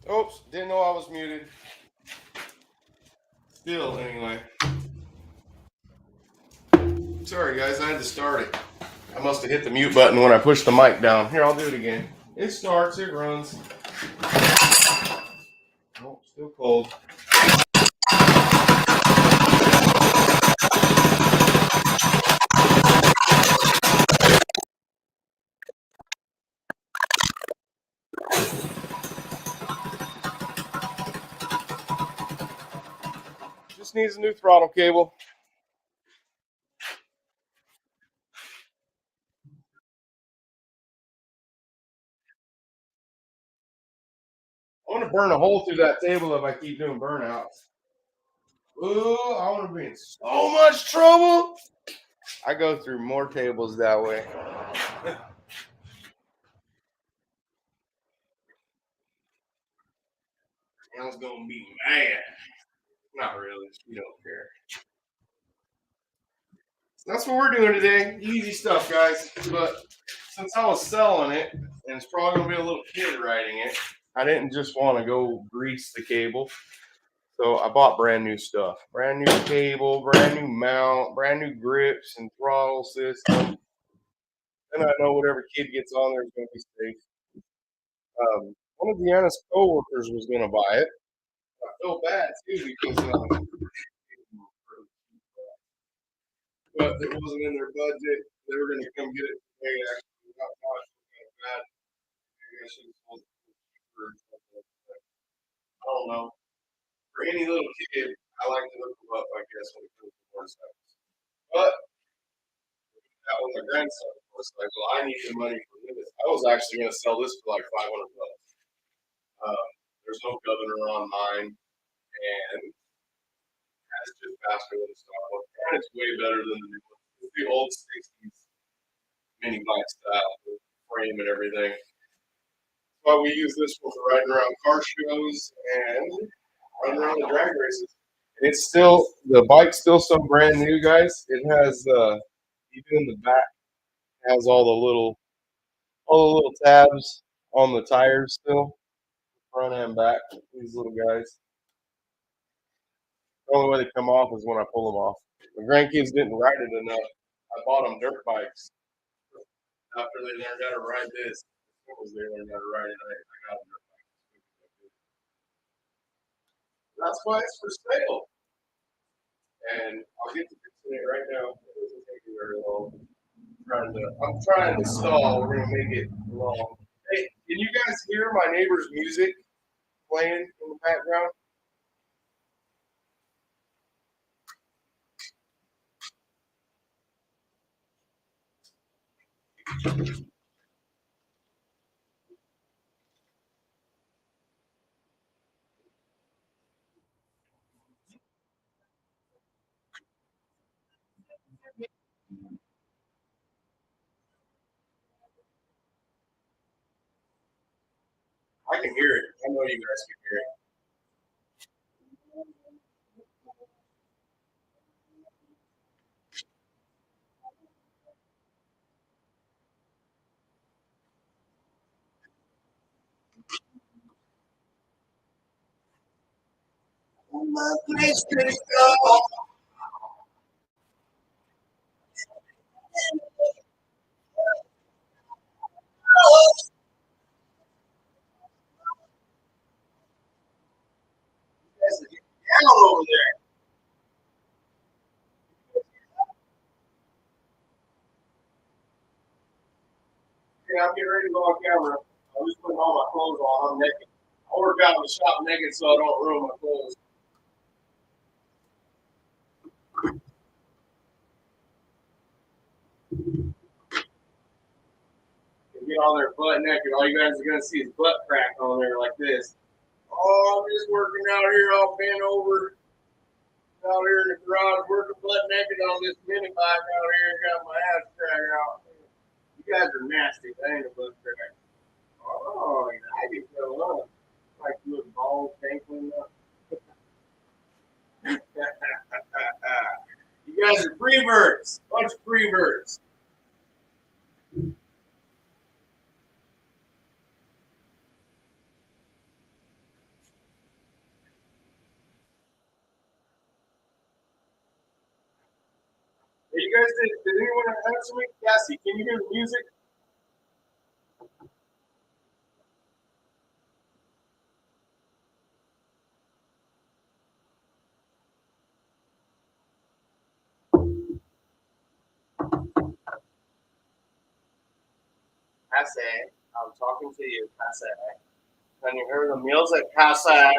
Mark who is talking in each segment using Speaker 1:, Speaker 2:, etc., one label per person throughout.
Speaker 1: Oops, didn't know I was muted. Still, anyway. Sorry, guys, I had to start it. I must have hit the mute button when I pushed the mic down. Here, I'll do it again. It starts, it runs. Oh, still cold. Just needs a new throttle cable. I want to burn a hole through that table if I keep doing burnouts. Ooh, I want to be in so much trouble. I go through more tables that way. I was gonna be mad. Not really. You don't care. That's what we're doing today. Easy stuff, guys. But since I was selling it, and it's probably gonna be a little kid riding it, I didn't just want to go grease the cable. So I bought brand new stuff. Brand new cable, brand new mount, brand new grips and throttle system. And I know whatever kid gets on there is gonna be safe. One of Deanna's coworkers was gonna buy it. I feel bad too because but it wasn't in their budget. They were going to come get it today. Actually, got caught kind of bad. Maybe I should have told them cheaper or something. But I don't know. For any little kid, I like to look them up, I guess, when it comes to motorcycles. But that was my grandson's motorcycle. I needed money for this. I was actually going to sell this for like $500. There's no governor on mine, and it's just faster than the stock one. And it's way better than the new one. It's the old 60s mini bike style with frame and everything. But we use this one for riding around car shows and running around the drag races. And it's still the bike's still so brand new, guys. It has even in the back has all the little tabs on the tires still, front and back. These little guys. The only way they come off is when I pull them off. The grandkids didn't ride it enough. I bought them dirt bikes after they learned how to ride this. As soon as they learned how to ride it, I got them dirt bikes. That's why it's for sale. And I'll get to fixing it right now. It doesn't take me very long. I'm trying to stall. We're gonna make it long. Hey, can you guys hear my neighbor's music playing in the background? I can hear it. I know you guys can hear it. My place to go. Guys are getting down over there. Yeah, I'm getting ready to go on camera. I'm just putting all my clothes on. I'm naked. I work out in the shop naked so I don't ruin my clothes. Get on there butt naked. All you guys are gonna see is butt crack on there like this. Oh, I'm just working out here, all bent over, out here in the garage, working butt naked on this mini bike out here. Got my ass crack out. You guys are nasty. That ain't a butt crack. Oh, I can feel up. Like little balls dangling up. You guys are free birds. Bunch of free birds. you guys did anyone answer me? Cassie, can you hear the music? Cassie, I'm talking to you, Cassie. Can you hear the music, Cassie?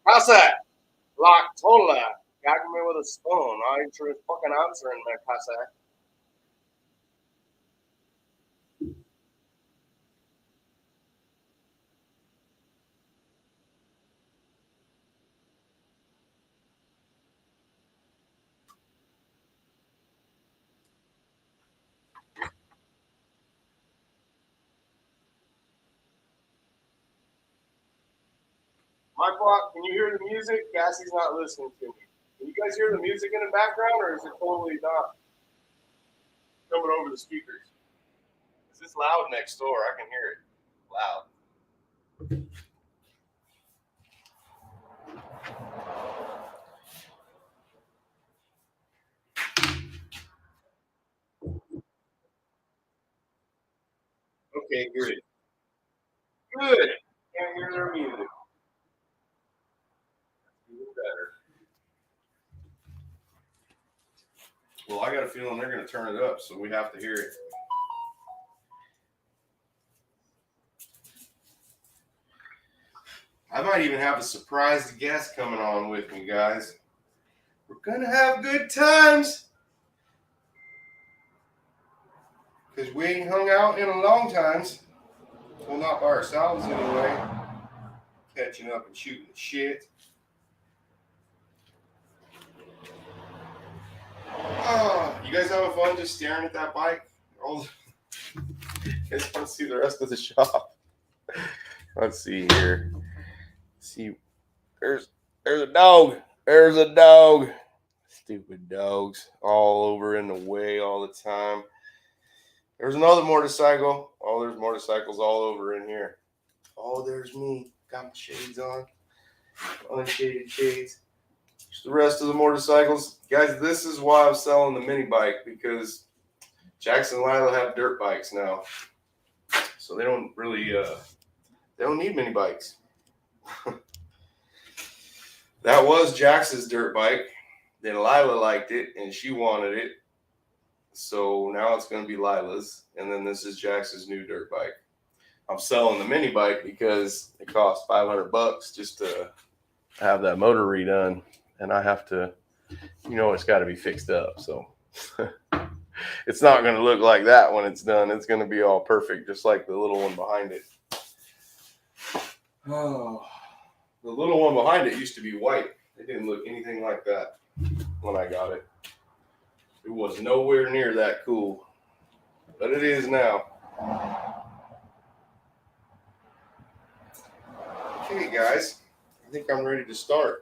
Speaker 1: Cassie, like totally. Gagging me with a spoon. I ain't sure fucking answering me, Cassie. My clock, can you hear the music? Cassie's not listening to me. Can you guys hear the music in the background, or is it totally not coming over the speakers? Is this loud next door? I can hear it loud. Okay, good. Good. Can't hear their music. Even better. Well, I got a feeling they're going to turn it up, so we have to hear it. I might even have a surprise guest coming on with me, guys. We're going to have good times. Because we ain't hung out in a long time. Well, not by ourselves anyway. Catching up and shooting shit. Oh, you guys having fun just staring at that bike? You guys want to see the rest of the shop? Let's see here. See, there's a dog. There's a dog. Stupid dogs all over in the way all the time. There's another motorcycle. Oh, there's motorcycles all over in here. Oh, there's me. Got my shades on. Unshaded shades. The rest of the motorcycles. Guys, this is why I'm selling the mini bike, because Jackson and Lila have dirt bikes now. So they don't really, they don't need mini bikes. That was Jackson's dirt bike. Then Lila liked it and she wanted it. So now it's going to be Lila's. And then this is Jackson's new dirt bike. I'm selling the mini bike because it costs $500 just to have that motor redone. And I have to, it's got to be fixed up. So it's not going to look like that when it's done. It's going to be all perfect, just like the little one behind it. Oh, the little one behind it used to be white. It didn't look anything like that when I got it. It was nowhere near that cool, but it is now. Okay, guys, I think I'm ready to start.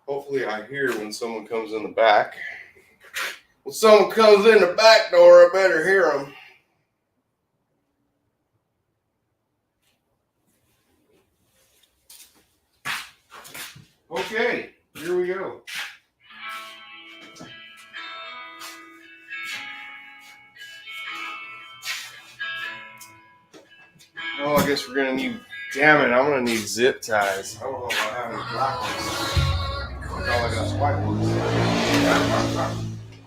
Speaker 1: Hopefully I hear when someone comes in the back. When someone comes in the back door, I better hear them. Okay, here we go. Oh, I guess we're going to need, damn it, I'm going to need zip ties. I don't know if I have any black ones. All I got is white ones.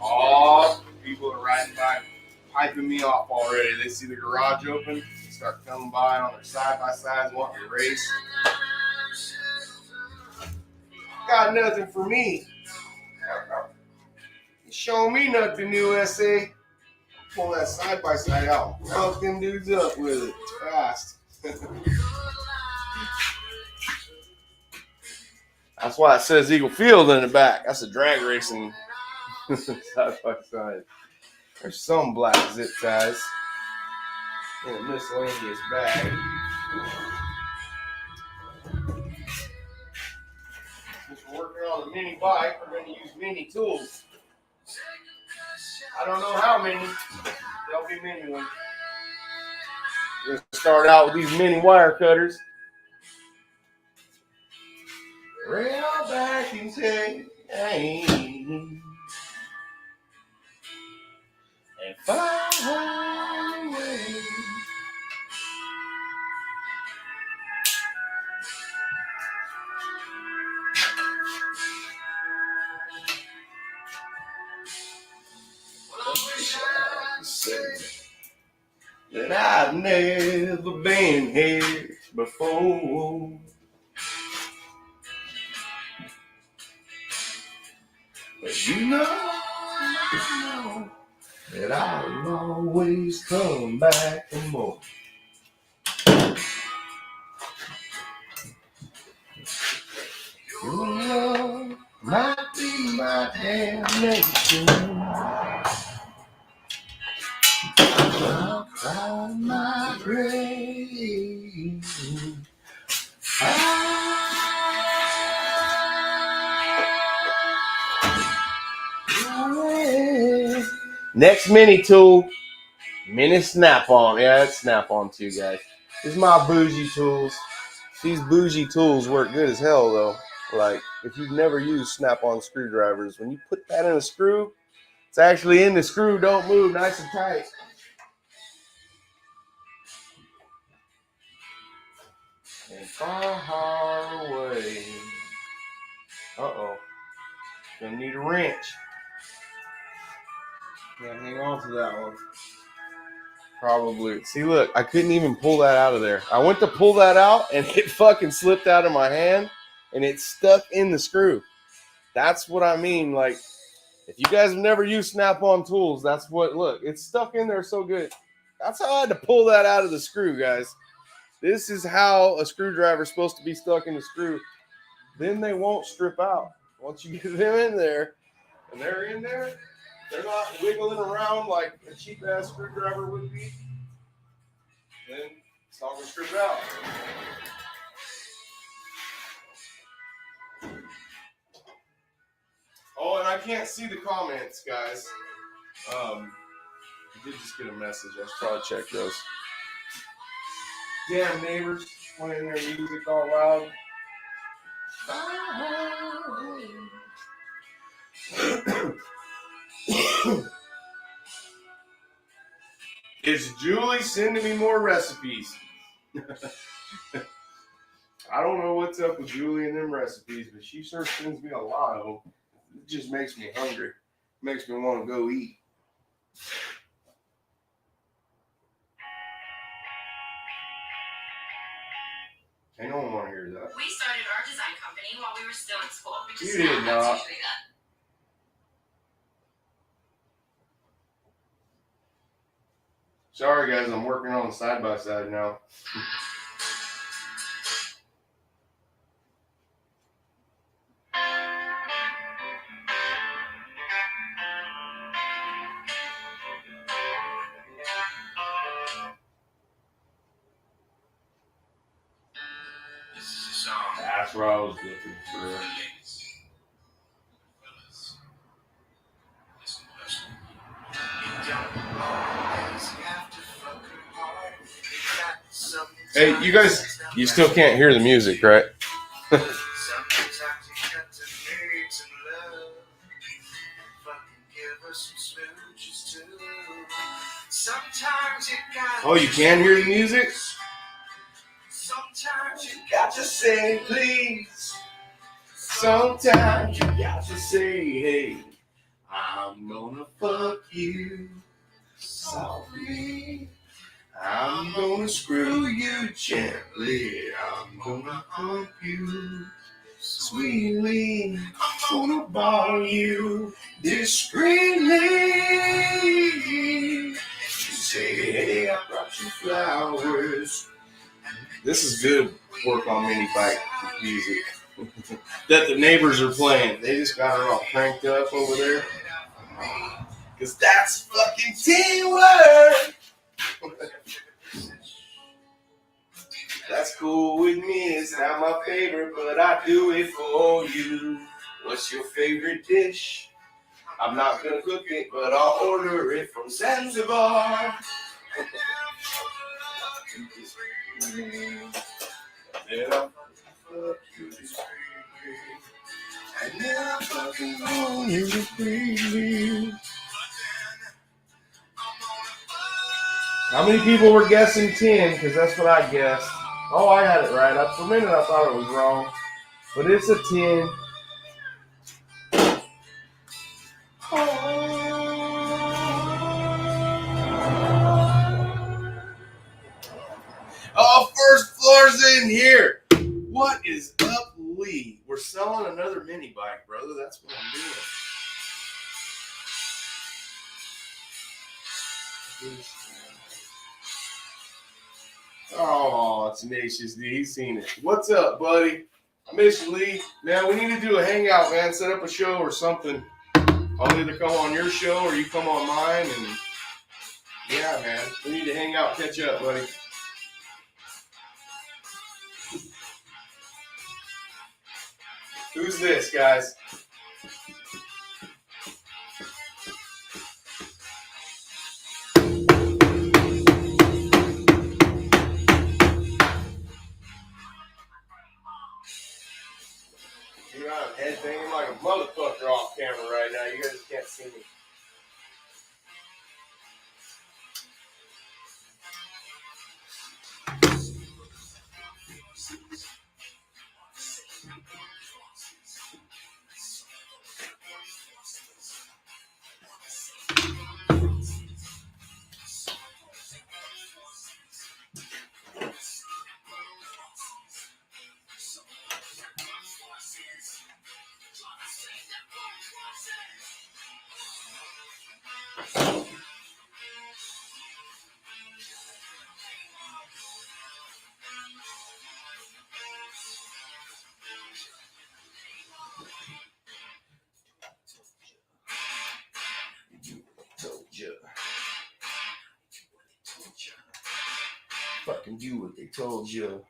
Speaker 1: Oh, people are riding by, piping me off already. They see the garage open, they start coming by on their side-by-sides, wanting to race. Got nothing for me. Show me nothing, USA. Pull that side-by-side out. Fuck them dudes up with it fast. That's why it says Eagle Field in the back. That's a drag racing side-by-side. There's some black zip ties in a miscellaneous bag. Since we're working on the mini bike, we're going to use mini tools. I don't know how many. There'll be many ones. We're going to start out with these mini wire cutters. Rail back and say, hey, and fly away. Well, I wish I could say that I've never been here before. But you know that I'll always come back for more. Your love might be my damnation. I'll cry my grave. Next mini tool, mini snap-on. Yeah, that's snap-on too, guys. This is my bougie tools. These bougie tools work good as hell, though. Like, if you've never used snap-on screwdrivers, when you put that in a screw, it's actually in the screw. Don't move, nice and tight. And far away. Uh-oh. Gonna need a wrench. Gotta hang on to that one. Probably. See, look, I couldn't even pull that out of there. I went to pull that out, and it fucking slipped out of my hand, and it stuck in the screw. That's what I mean. Like, if you guys have never used snap-on tools, that's what, look, it's stuck in there so good. That's how I had to pull that out of the screw, guys. This is how a screwdriver is supposed to be stuck in the screw. Then they won't strip out. Once you get them in there, and they're in there, they're not wiggling around like a cheap-ass screwdriver would be, then it's not going to strip out. Oh, and I can't see the comments, guys. I did just get a message. I should probably check those. Damn neighbors playing their music all loud. Is Julie sending me more recipes? I don't know what's up with Julie and them recipes, but she sure sends me a lot of them. It just makes me hungry. Makes me want to go eat. I don't want to hear that.
Speaker 2: We started our design company while we were still in school.
Speaker 1: You did not. Sorry, guys. I'm working on side by side now. That's what I was looking for. Hey, you guys, you still can't hear the music, right? Oh, you can hear the music? Sometimes you got to say please. Sometimes you got to say, hey, I'm gonna fuck you softly. I'm gonna screw you gently. I'm gonna hump you sweetly. I'm gonna ball you discreetly. You say, hey, I brought you flowers. This is good work on mini bike music that the neighbors are playing. They just got it all cranked up over there. Because that's fucking teamwork. That's cool with me. It's not my favorite, but I do it for you. What's your favorite dish? I'm not going to cook it, but I'll order it from Zanzibar. I never fucking wanted to please me. How many people were guessing 10? Because that's what I guessed. Oh, I had it right. For a minute, I thought it was wrong. But it's a 10. Oh, first floor's in here. What is up, Lee? We're selling another mini bike, brother. That's what I'm doing. Oh, it's Tenacious D. He's seen it. What's up, buddy? I miss you, Lee. Man, we need to do a hangout, man. Set up a show or something. I'll either come on your show or you come on mine. And yeah, man, we need to hang out, catch up, buddy. Who's this, guys? You know, I'm head banging like a motherfucker off camera right now. You guys just can't see me. Told you. Fucking do what they told you.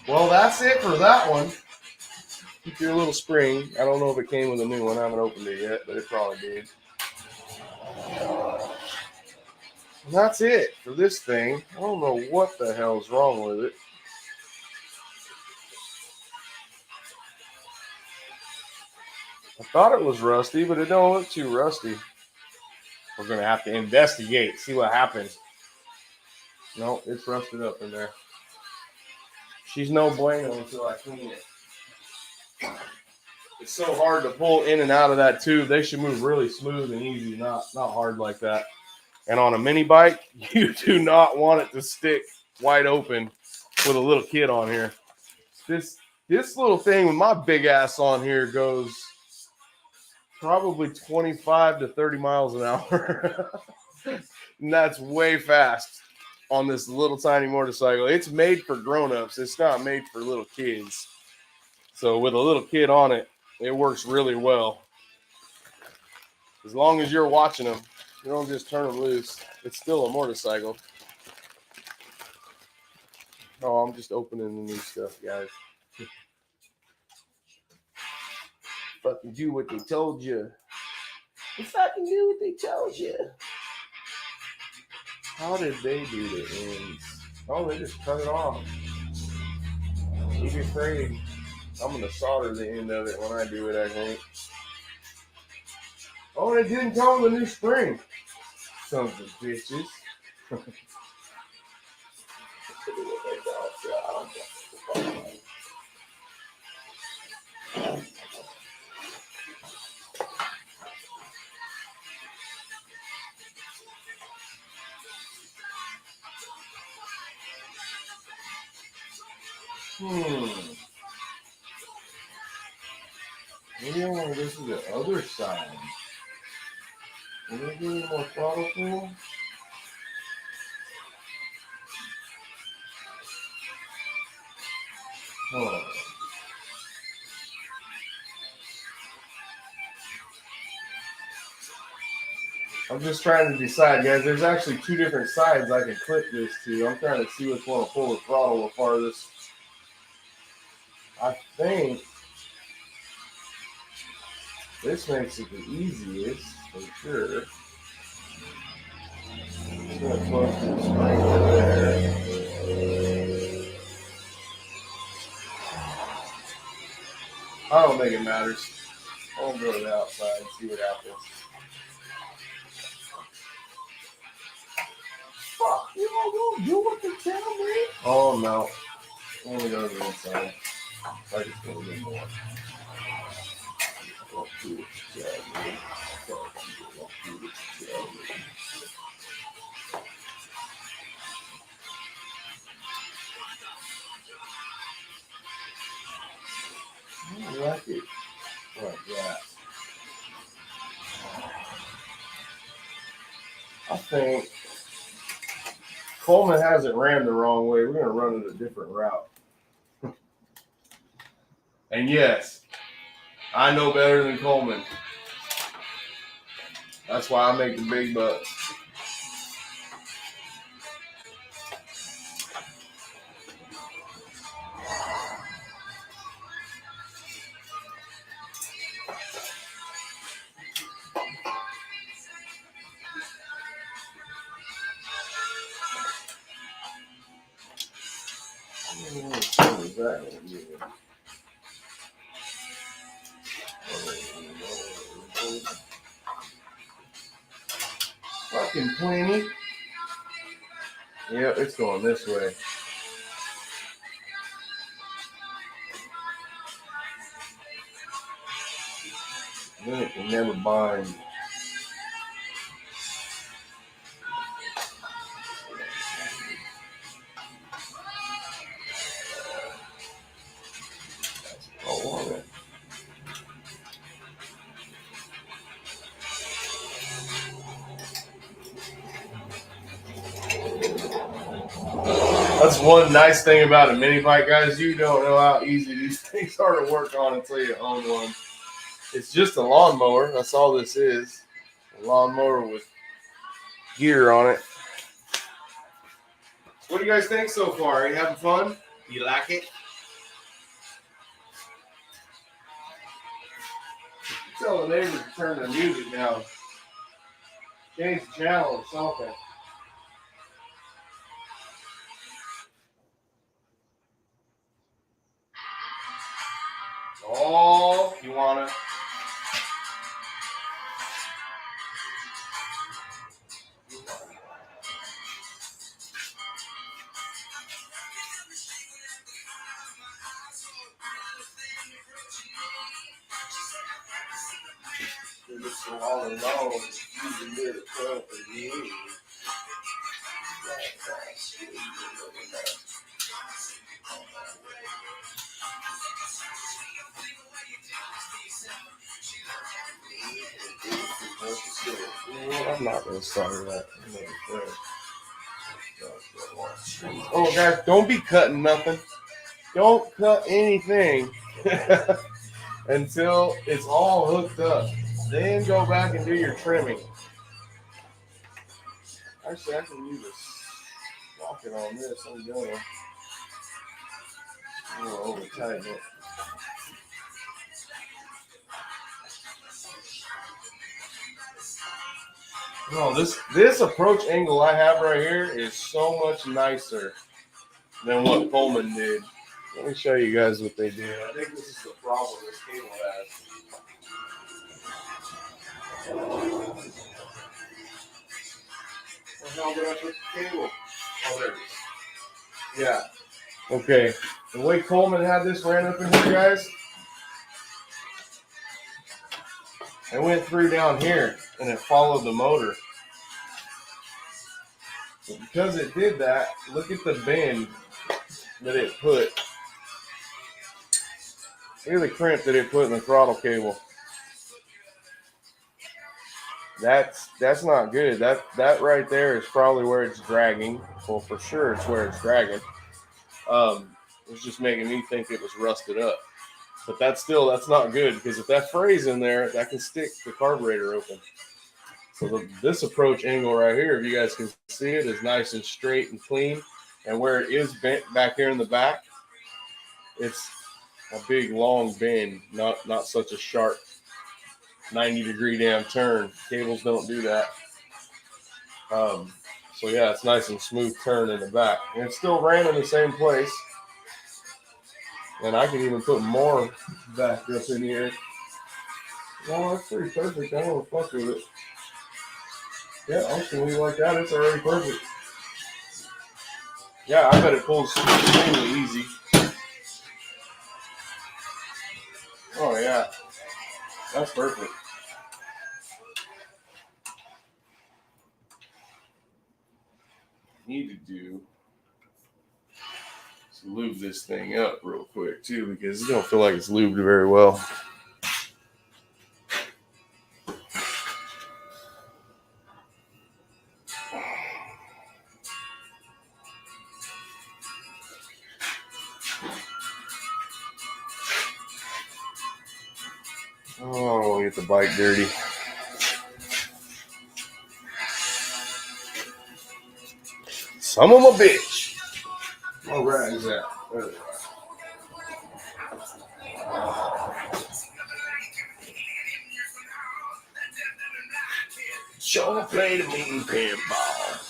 Speaker 1: Well, that's it for that one. Keep your little spring. I don't know if it came with a new one. I haven't opened it yet, but it probably did. And that's it for this thing. I don't know what the hell's wrong with it. I thought it was rusty, but it don't look too rusty. We're going to have to investigate, see what happens. No, it's rusted up in there. She's no bueno until I clean it. It's so hard to pull in and out of that tube. They should move really smooth and easy, not hard like that. And on a mini bike, you do not want it to stick wide open with a little kid on here. This little thing with my big ass on here goes probably 25 to 30 miles an hour. And that's way fast on this little tiny motorcycle. It's made for grown-ups. It's not made for little kids. So with a little kid on it, it works really well. As long as you're watching them, you don't just turn them loose. It's still a motorcycle. Oh, I'm just opening the new stuff, guys. Fucking do what they told you. You fucking do what they told you. How did they do the ends? Oh, they just cut it off. Don't be afraid. I'm going to solder the end of it when I do it, I think. Oh, they didn't come with a new spring. Sons of bitches. Maybe I want to go to the other side. Can I do any more throttle pull? Oh. I'm just trying to decide, guys. There's actually two different sides I can clip this to. I'm trying to see which one will pull the throttle the farthest. I think this makes it the easiest, for sure. Just going to close the spring there. I don't think it matters. I'll go to the outside and see what happens.
Speaker 3: Fuck, you don't do what they tell me.
Speaker 1: Oh no. Only go to the inside. I just go a little more. I like it. Like that. I think Colman hasn't ran the wrong way. We're going to run it a different route. And yes, I know better than Colman. That's why I make the big bucks. What is that going to be? Fucking plenty. Yep, it's going this way. Then it can never bind. That's one nice thing about a mini bike, guys. You don't know how easy these things are to work on until you own one. It's just a lawnmower. That's all this is. A lawnmower with gear on it. What do you guys think so far? Are you having fun? You like it? Tell the neighbors to turn the music down. Change the channel or something. Oh, you wanna? It's all alone. You can do it for me. I'm not gonna start that. Oh, guys, don't be cutting nothing. Don't cut anything until it's all hooked up. Then go back and do your trimming. Actually, I can use a socket on this. I'm gonna over tighten it. No, this approach angle I have right here is so much nicer than what Colman did. Let me show you guys what they did. I think this is the problem this cable has. What the hell did I put the cable? Oh, there it is. Yeah. Okay. The way Colman had this ran up in here, guys, it went through down here and it followed the motor. But because it did that, look at the bend that it put. Look at the crimp that it put in the throttle cable. That's not good. That right there is probably where it's dragging. Well, for sure it's where it's dragging. It's just making me think it was rusted up. But that's not good, because if that fray's in there, that can stick the carburetor open. So this approach angle right here, if you guys can see it, is nice and straight and clean. And where it is bent back here in the back, it's a big long bend, not such a sharp 90-degree damn turn. Cables don't do that. So yeah, it's nice and smooth turn in the back. And it's still ran in the same place. And I can even put more back up in here. Well, that's pretty perfect. I don't fuck with it. Yeah, ultimately like that, it's already perfect. Yeah, I bet it pulls extremely easy. Oh yeah, that's perfect. Need to do is lube this thing up real quick too, because it don't feel like it's lubed very well. Oh, get the bike dirty. Son of a bitch. Oh, right, is that? Sure play the mean pinball.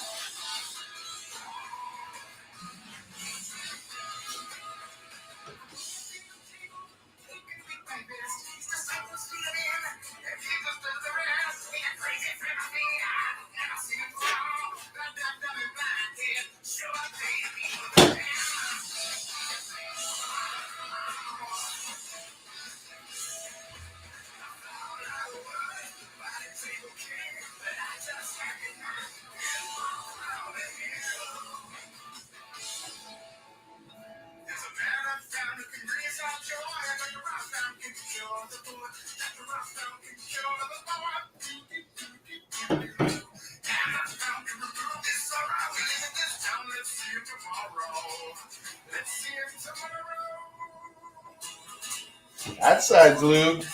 Speaker 1: That side's lubed.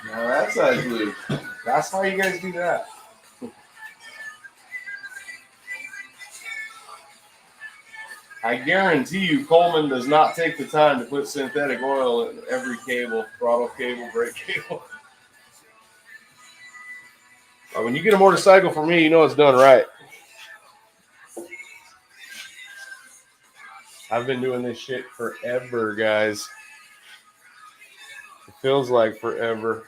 Speaker 1: Now that side's lubed. That's how you guys do that. I guarantee you, Colman does not take the time to put synthetic oil in every cable, throttle cable, brake cable. When you get a motorcycle from me, you know it's done right. I've been doing this shit forever, guys. It feels like forever.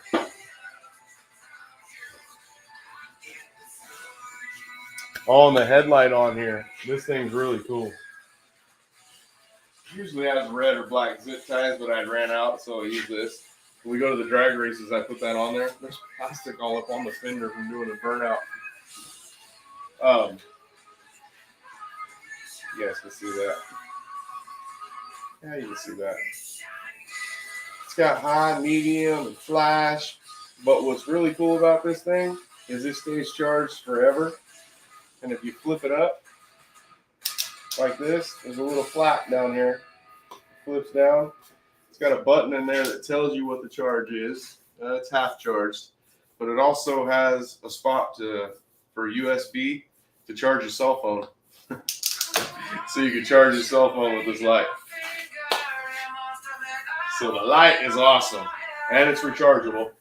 Speaker 1: Oh, and the headlight on here. This thing's really cool. Usually has red or black zip ties, but I ran out, so I use this. When we go to the drag races, I put that on there. There's plastic all up on the fender from doing a burnout. You guys can see that. Yeah, you can see that. It's got high, medium, and flash. But what's really cool about this thing is it stays charged forever. And if you flip it up like this, there's a little flap down here. It flips down. It's got a button in there that tells you what the charge is. It's half charged. But it also has a spot for USB to charge your cell phone. So you can charge your cell phone with this light. So the light is awesome. And it's rechargeable.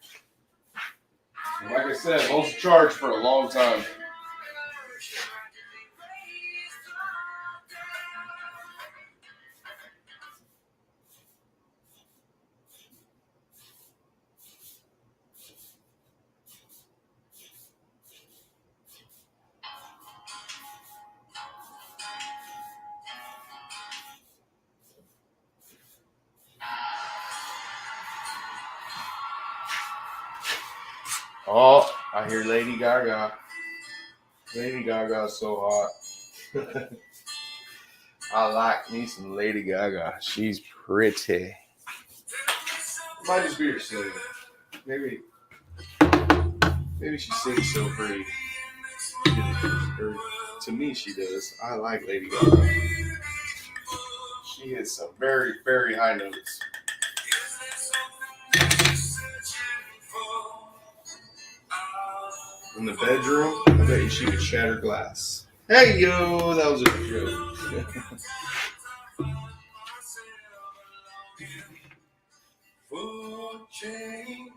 Speaker 1: And like I said, it holds the charge for a long time. Oh, I hear Lady Gaga. Lady Gaga's so hot. I like me some Lady Gaga. She's pretty. Might just be her singing. Maybe she sings so pretty. Or, to me, she does. I like Lady Gaga. She hits some very, very high notes. In the bedroom, I bet you she would shatter glass. Hey yo, that was a good joke. For change.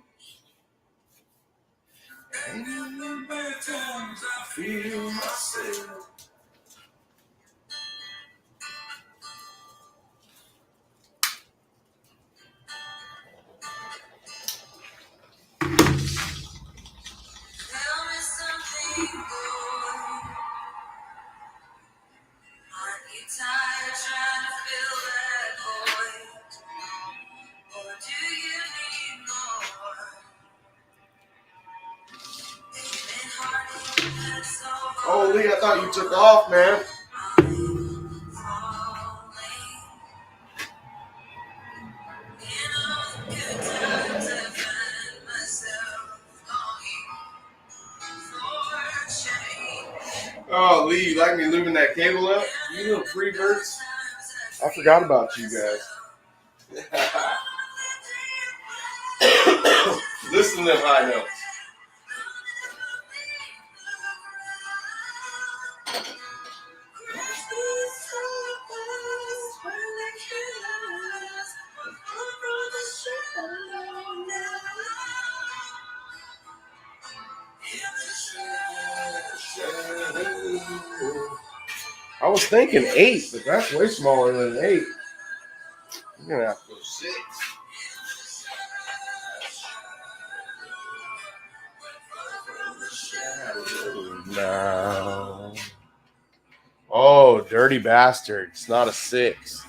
Speaker 1: And in the bad times I feel myself.
Speaker 2: Tell me something, boy. Aren't you tired trying to fill that void? Or do you need more? Aiming hard, that's so
Speaker 1: Oh, Lee, I thought you took off, man. Oh, Lee, you like me moving that cable up? You little freebirds. I forgot about you guys. Listen to them high notes. I was thinking 8, but that's way smaller than 8. I'm gonna have to go 6. No. Oh, dirty bastard. It's not a 6.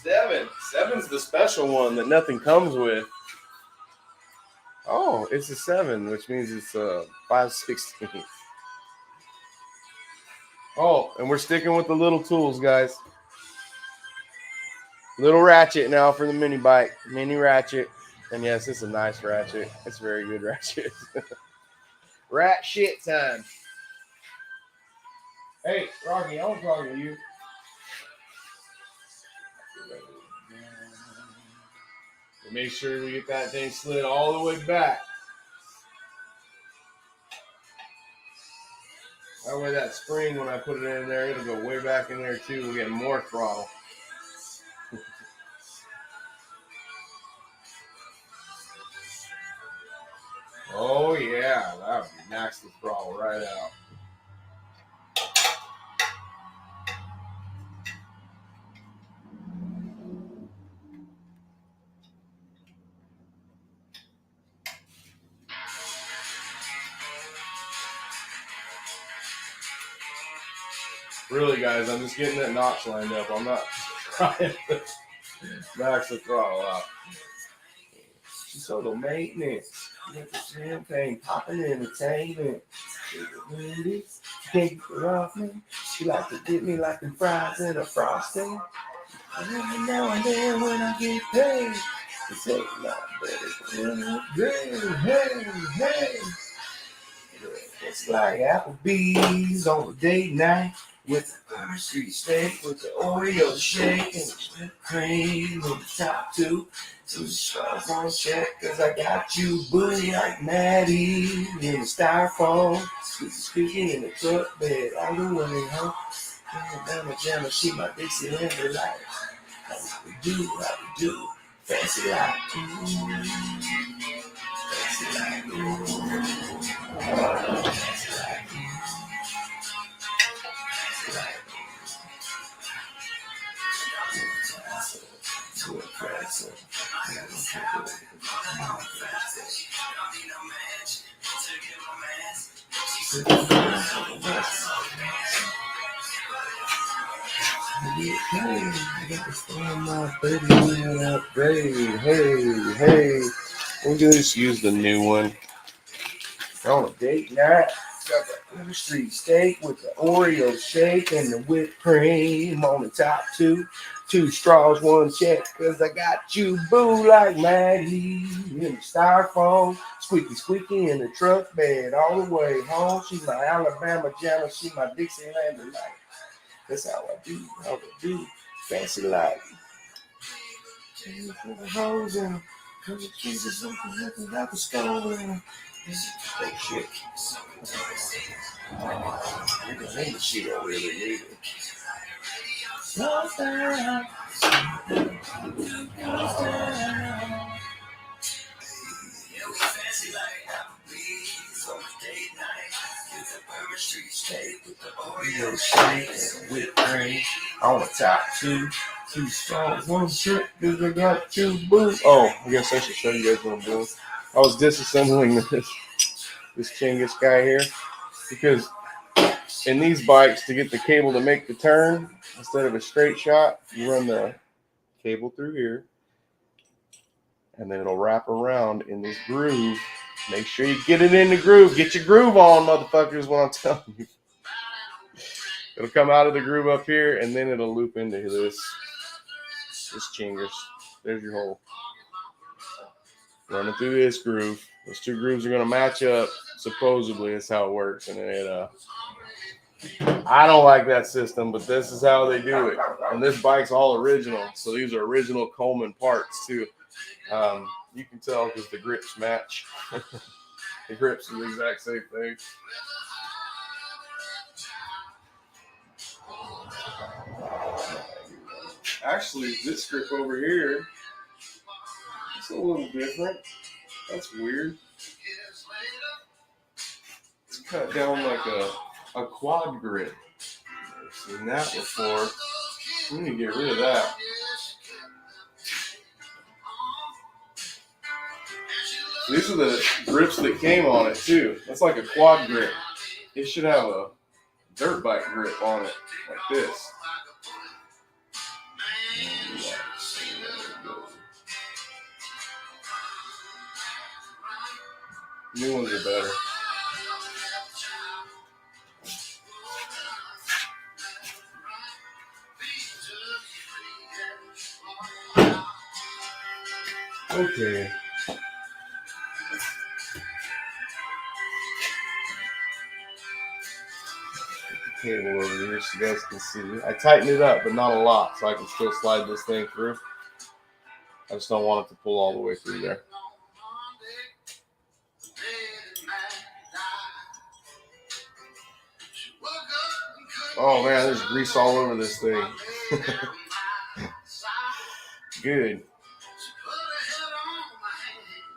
Speaker 1: 7. 7's the special one that nothing comes with. Oh, it's a 7, which means it's 5/16. Oh, and we're sticking with the little tools, guys. Little ratchet now for the mini bike. Mini ratchet. And yes, it's a nice ratchet. It's a very good ratchet. Rat shit time. Hey, Rocky, I want to talk to you. Make sure we get that thing slid all the way back. That way that spring, when I put it in there, it'll go way back in there too. We'll get more throttle. Oh yeah, that would max the throttle right out. Really, guys, I'm just getting that notch lined up. I'm not trying to max the throttle out. She's total maintenance. Get the champagne popping entertainment. Ready? Can't get her off me. She like to dip me like them fries in a frosting. And every now and then when I get paid, it's ain't not better. Hey. It's like Applebee's on a date night with the Burger Street steak with the Oreo shake and the cream on the top two. Two stars on check, cause I got you booty like Maddie in the styrofoam. Squeaking in the truck bed all the way home. Alabama jammer, she my Dixieland delight. How we do, fancy like. Fancy like. Hey. We'll just use the new one. On a date night, got the Burger Street steak with the Oreo shake and the whipped cream on the top two. Two straws, one check, cause I got you boo like Maggie in the styrofoam. Squeaky in the truck bed all the way home. She's my Alabama jammer, she my Dixieland delight. That's how I do, fancy like. Put the hose in, cause the cheese is something like a stone. Shit. think she don't really need it. I want to tap two songs, one trip, because I got two boots. Oh, I guess I should show you guys what I'm doing. I was disassembling this Chinggis guy here because in these bikes, to get the cable to make the turn, instead of a straight shot, you run the cable through here, and then it'll wrap around in this groove. Make sure you get it in the groove. Get your groove on, motherfuckers, what I'm telling you. It'll come out of the groove up here, and then it'll loop into this Chinggis. There's your hole. Running through this groove. Those two grooves are going to match up. Supposedly, that's how it works. And I don't like that system, but this is how they do it. And this bike's all original. So these are original Colman parts, too. You can tell because the grips match. The grips are the exact same thing. Actually, this grip over here, it's a little different. That's weird. It's cut down like a quad grip. I've seen that before. We need to get rid of that. These are the grips that came on it too. That's like a quad grip. It should have a dirt bike grip on it, like this. New ones are better. Okay. Cable over here so you guys can see. I tightened it up, but not a lot, so I can still slide this thing through. I just don't want it to pull all the way through there. Oh man, there's grease all over this thing. Good.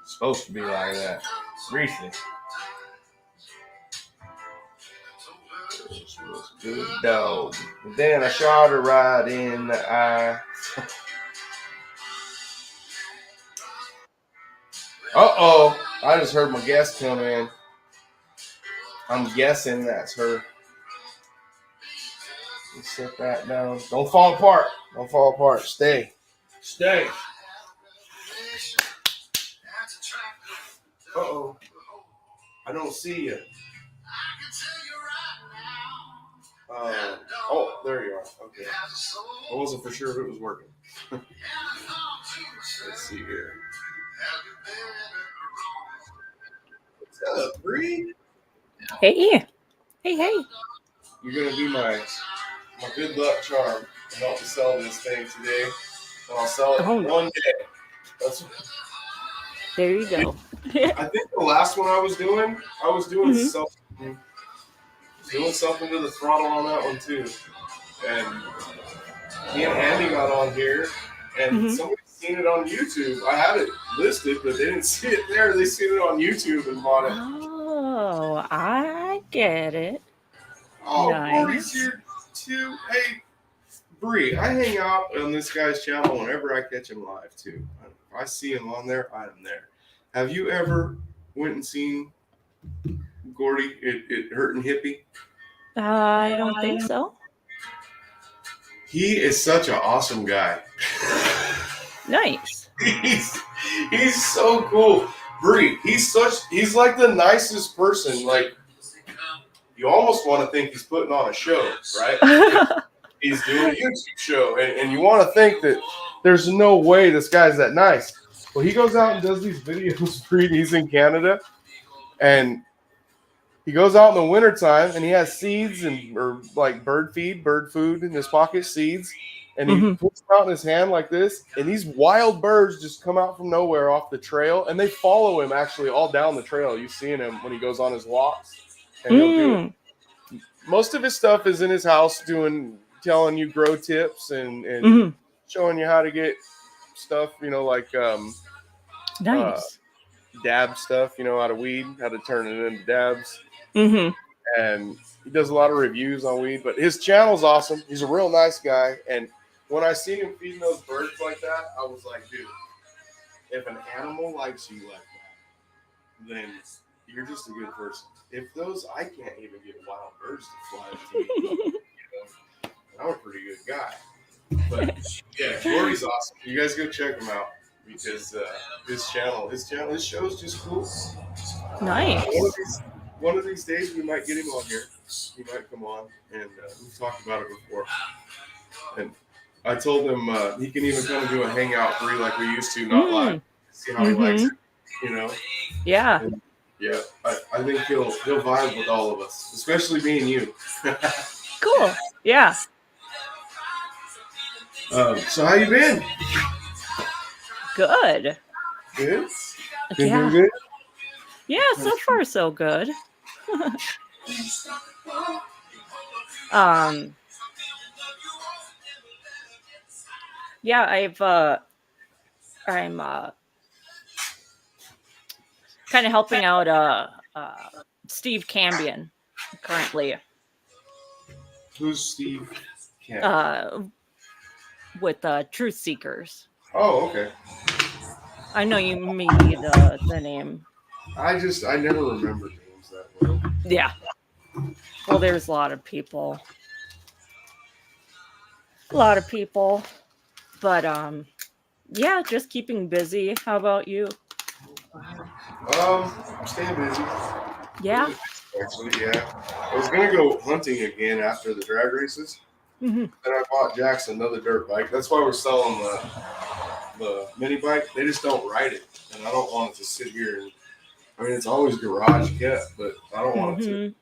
Speaker 1: It's supposed to be like that. Greasy. Good dog. And then I shot her right in the eye. Uh-oh. I just heard my guest come in. I'm guessing that's her. Let's set that down. Don't fall apart. Don't fall apart. Stay. Stay. Uh-oh. I don't see you. Oh, there you are. Okay. I wasn't for sure if it was working. Let's see here. What's up, Bree?
Speaker 4: Hey. Hey.
Speaker 1: You're going to be my good luck charm to help me sell this thing today. And I'll sell it one day.
Speaker 4: There you go.
Speaker 1: I think the last one I was doing something to the throttle on that one too. And me and Andy got on here, and somebody's seen it on YouTube. I have it listed, but they didn't see it there. They seen it on YouTube and bought it.
Speaker 4: Oh, I get it.
Speaker 1: Oh,
Speaker 4: nice.
Speaker 1: Corey's here too. Hey, Bree, I hang out on this guy's channel whenever I catch him live too. If I see him on there, I am there. Have you ever went and seen Gordy at Hurtin' Hippie?
Speaker 4: I don't think so.
Speaker 1: He is such an awesome guy.
Speaker 4: Nice.
Speaker 1: He's so cool. Bree, he's like the nicest person. Like, you almost want to think he's putting on a show, right? He's doing a YouTube show, and you want to think that there's no way this guy's that nice. Well, he goes out and does these videos. He's in Canada, and he goes out in the wintertime, and he has seeds or like bird food in his pocket, seeds, and he puts them out in his hand like this, and these wild birds just come out from nowhere off the trail, and they follow him actually all down the trail. You've seen him when he goes on his walks, and he'll do it. most of his stuff is in his house, telling you grow tips and
Speaker 4: Mhm.
Speaker 1: showing you how to get stuff, like
Speaker 4: Nice.
Speaker 1: dab stuff, how to weed, how to turn it into dabs.
Speaker 4: Mhm.
Speaker 1: And he does a lot of reviews on weed, but his channel's awesome. He's a real nice guy. And when I seen him feeding those birds like that, I was like, dude, if an animal likes you like that, then you're just a good person. If I can't even get wild birds to fly to me, I'm a pretty good guy. But yeah, Corey's awesome. You guys go check him out because his show's just cool.
Speaker 4: Nice.
Speaker 1: One of these days we might get him on here. He might come on, and we've talked about it before. And I told him he can even come and do a hangout free like we used to, not live. See how he likes it,
Speaker 4: Yeah.
Speaker 1: And, yeah, I think he'll vibe with all of us, especially me and you.
Speaker 4: Cool. Yeah.
Speaker 1: So how you been?
Speaker 4: Good.
Speaker 1: Good. Been
Speaker 4: Yeah.
Speaker 1: doing good.
Speaker 4: Yeah, so far so good. Yeah, I'm kind of helping out Steve Cambion currently
Speaker 1: Who's Steve? Camp?
Speaker 4: With Truth Seekers.
Speaker 1: Oh, okay.
Speaker 4: I know you maybe the name.
Speaker 1: I never remember names that well.
Speaker 4: Yeah. Well, there's a lot of people. But yeah, just keeping busy. How about you?
Speaker 1: Staying busy.
Speaker 4: Yeah.
Speaker 1: Actually, yeah. I was gonna go hunting again after the drag races.
Speaker 4: Mm-hmm.
Speaker 1: Then I bought Jackson another dirt bike. That's why we're selling the mini bike. They just don't ride it, and I don't want it to sit here. It's always garage kept, but I don't want it to,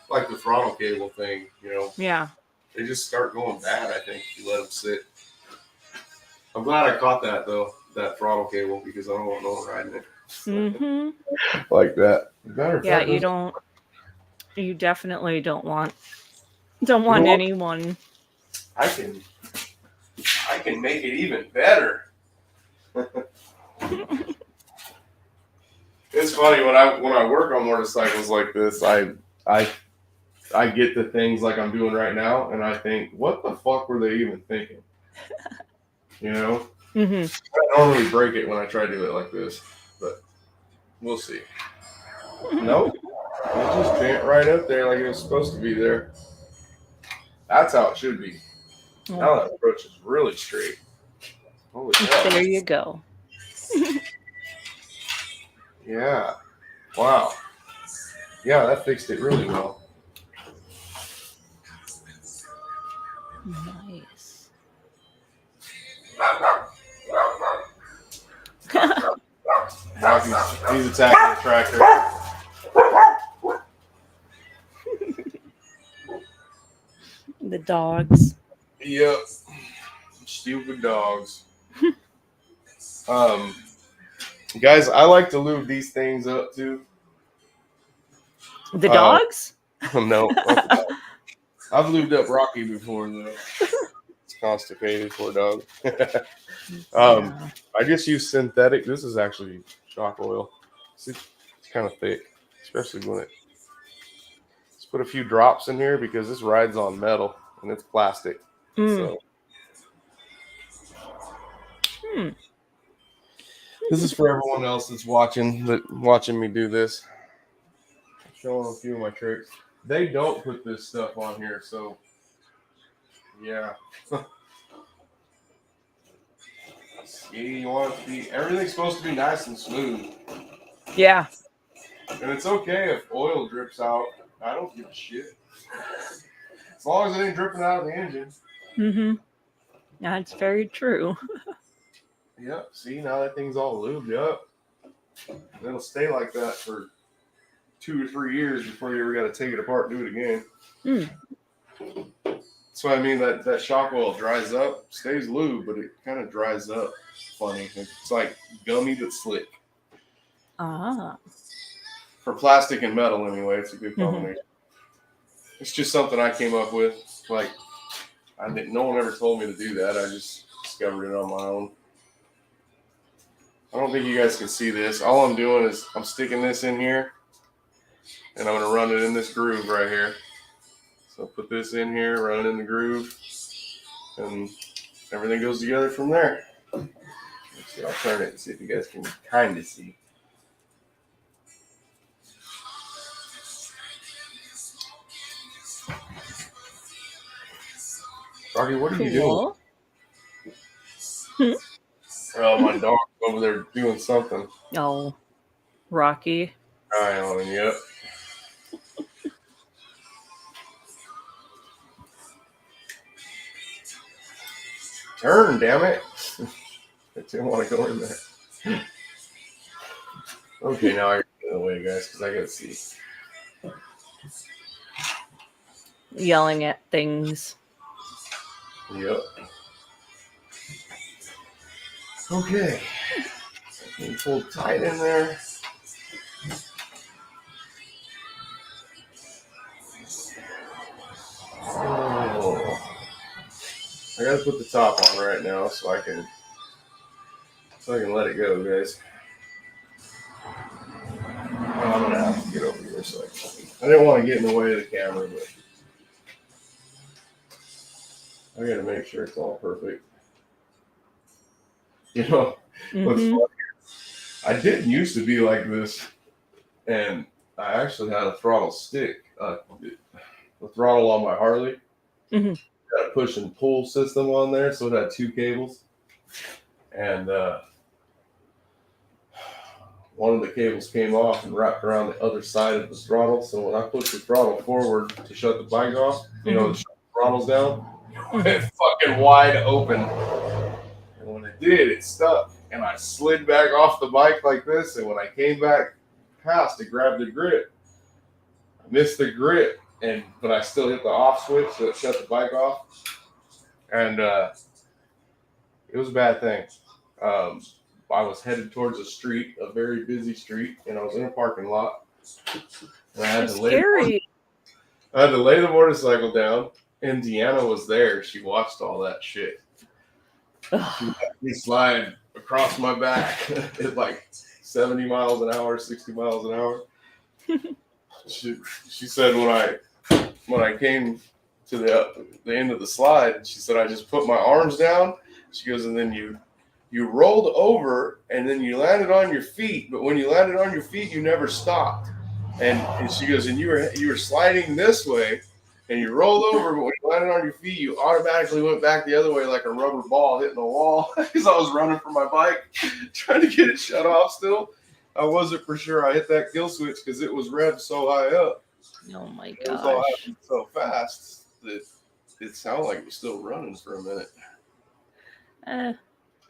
Speaker 1: like the throttle cable thing.
Speaker 4: Yeah.
Speaker 1: They just start going bad. I think if you let them sit. I'm glad I caught that though, that throttle cable, because I don't want no one riding it. Like that.
Speaker 4: Yeah, you definitely don't want anyone.
Speaker 1: I can make it even better. It's funny when I work on motorcycles like this, I get the things like I'm doing right now, and I think, what the fuck were they even thinking?
Speaker 4: Mm-hmm.
Speaker 1: I normally break it when I try to do it like this, but we'll see. Nope, it just bent right up there like it was supposed to be there. That's how it should be. Now that approach is really straight. Holy hell.
Speaker 4: There you go.
Speaker 1: Yeah. Wow. Yeah, that fixed it really well.
Speaker 4: Nice.
Speaker 1: He's attacking the tractor.
Speaker 4: The dogs.
Speaker 1: Yep. Stupid dogs. Guys, I like to lube these things up too.
Speaker 4: The dogs?
Speaker 1: No. I've lubed up Rocky before though. It's constipated, poor dog. I just use synthetic. This is actually shock oil. See, it's kind of thick, especially when let's put a few drops in here because this rides on metal and it's plastic. So this is for everyone else that's watching me do this. I'm showing a few of my tricks. They don't put this stuff on here, so yeah. You want it to be, everything's supposed to be nice and smooth.
Speaker 4: Yeah.
Speaker 1: And it's okay if oil drips out. I don't give a shit. As long as it ain't dripping out of the engine.
Speaker 4: Mm-hmm. That's very true.
Speaker 1: Yep. See, now that thing's all lubed up. It'll stay like that for 2 or 3 years before you ever got to take it apart and do it again. That's what I mean. That shock oil dries up, stays lube, but it kind of dries up funny. It's like gummy but slick. For plastic and metal, anyway, it's a good combination. It's just something I came up with. Like, no one ever told me to do that. I just discovered it on my own. I don't think you guys can see this. All I'm doing is I'm sticking this in here, and I'm going to run it in this groove right here. So put this in here, run it in the groove, and everything goes together from there. Let's see, I'll turn it and see if you guys can kind of see. Rocky, what are you doing? Oh, my dog's over there doing something.
Speaker 4: Oh, Rocky.
Speaker 1: Eye on him, yep. Turn, damn it. I didn't want to go in there. Okay, now I gotta get away, guys, because I gotta see.
Speaker 4: Yelling at things.
Speaker 1: Yep. Okay. Can pull tight in there. Oh. I gotta put the top on right now so I can let it go, guys. I'm gonna have to get over here so I didn't want to get in the way of the camera, but I gotta make sure it's all perfect. You know, what's funny? I didn't used to be like this, and I actually had a throttle stick, the throttle on my Harley.
Speaker 4: Mm-hmm.
Speaker 1: Got a push and pull system on there, so it had two cables, and one of the cables came off and wrapped around the other side of the throttle. So when I pushed the throttle forward to shut the bike off, you know, to shut the throttles down, it fucking wide open. And when it did, it stuck, and I slid back off the bike like this. And when I came back past to grab the grip, I missed the grip, but I still hit the off switch, so it shut the bike off. And it was a bad thing. I was headed towards a street, a very busy street, and I was in a parking lot. And I had to lay the motorcycle down, and Deanna was there. She watched all that shit. She let me slide across my back at like 70 miles an hour, 60 miles an hour. She said when I came to the end of the slide, she said I just put my arms down. She goes, and then you rolled over, and then you landed on your feet. But when you landed on your feet, you never stopped. And she goes, and you were sliding this way, and you rolled over. But when you landed on your feet, you automatically went back the other way like a rubber ball hitting a wall. Because I was running for my bike, trying to get it shut off. Still, I wasn't for sure. I hit that kill switch because it was revved so high up.
Speaker 4: Oh my
Speaker 1: It was all happening so fast that it sounded like it was still running for a minute.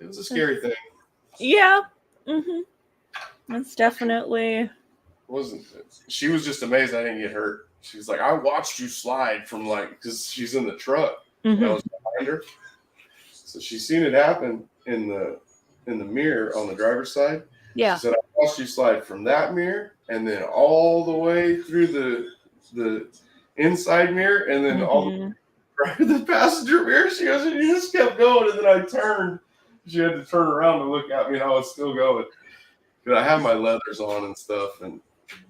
Speaker 1: It was a scary thing.
Speaker 4: Yeah. Mm-hmm. That's definitely.
Speaker 1: Wasn't it? She was just amazed I didn't get hurt. She was like, I watched you slide from because she's in the truck. And I was behind her. So she's seen it happen in the mirror on the driver's side.
Speaker 4: Yeah.
Speaker 1: She said, I watched you slide from that mirror and then all the way through the inside mirror and then all the way to the passenger mirror. She goes, and you just kept going, and then I turned. She had to turn around to look at me, and I was still going. But I had my leathers on and stuff, and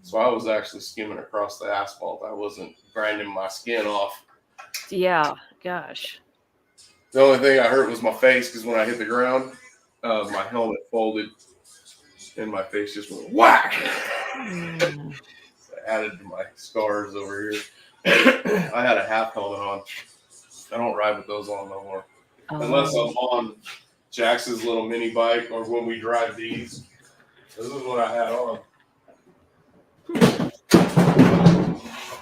Speaker 1: so I was actually skimming across the asphalt. I wasn't grinding my skin off.
Speaker 4: Yeah, gosh.
Speaker 1: The only thing I hurt was my face, because when I hit the ground, my helmet folded, and my face just went whack. So I added to my scars over here. I had a half helmet on. I don't ride with those on no more. Unless I'm on Jax's little mini bike or when we drive these. This is what I had on. I'll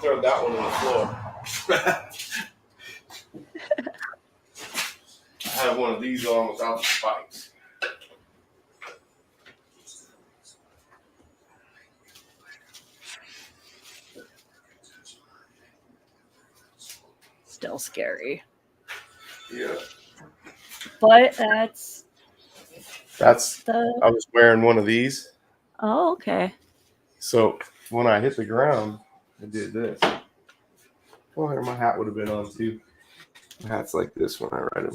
Speaker 1: throw that one on the floor. I have one of these on without the spikes.
Speaker 4: Still scary.
Speaker 1: Yeah.
Speaker 4: But
Speaker 1: I was wearing one of these.
Speaker 4: Oh, okay.
Speaker 1: So when I hit the ground, I did this. Well, here, my hat would have been on too. My hat's like this when I ride them.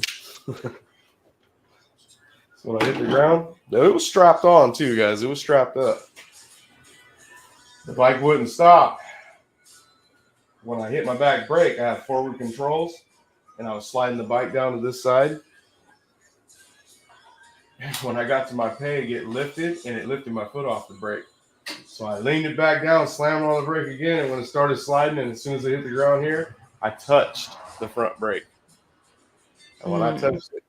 Speaker 1: So when I hit the ground, it was strapped on too, guys. It was strapped up. The bike wouldn't stop. When I hit my back brake, I had forward controls, and I was sliding the bike down to this side. When I got to my peg, it lifted, and it lifted my foot off the brake. So I leaned it back down, slammed on the brake again, and when it started sliding, and as soon as I hit the ground here, I touched the front brake. And when I touched it,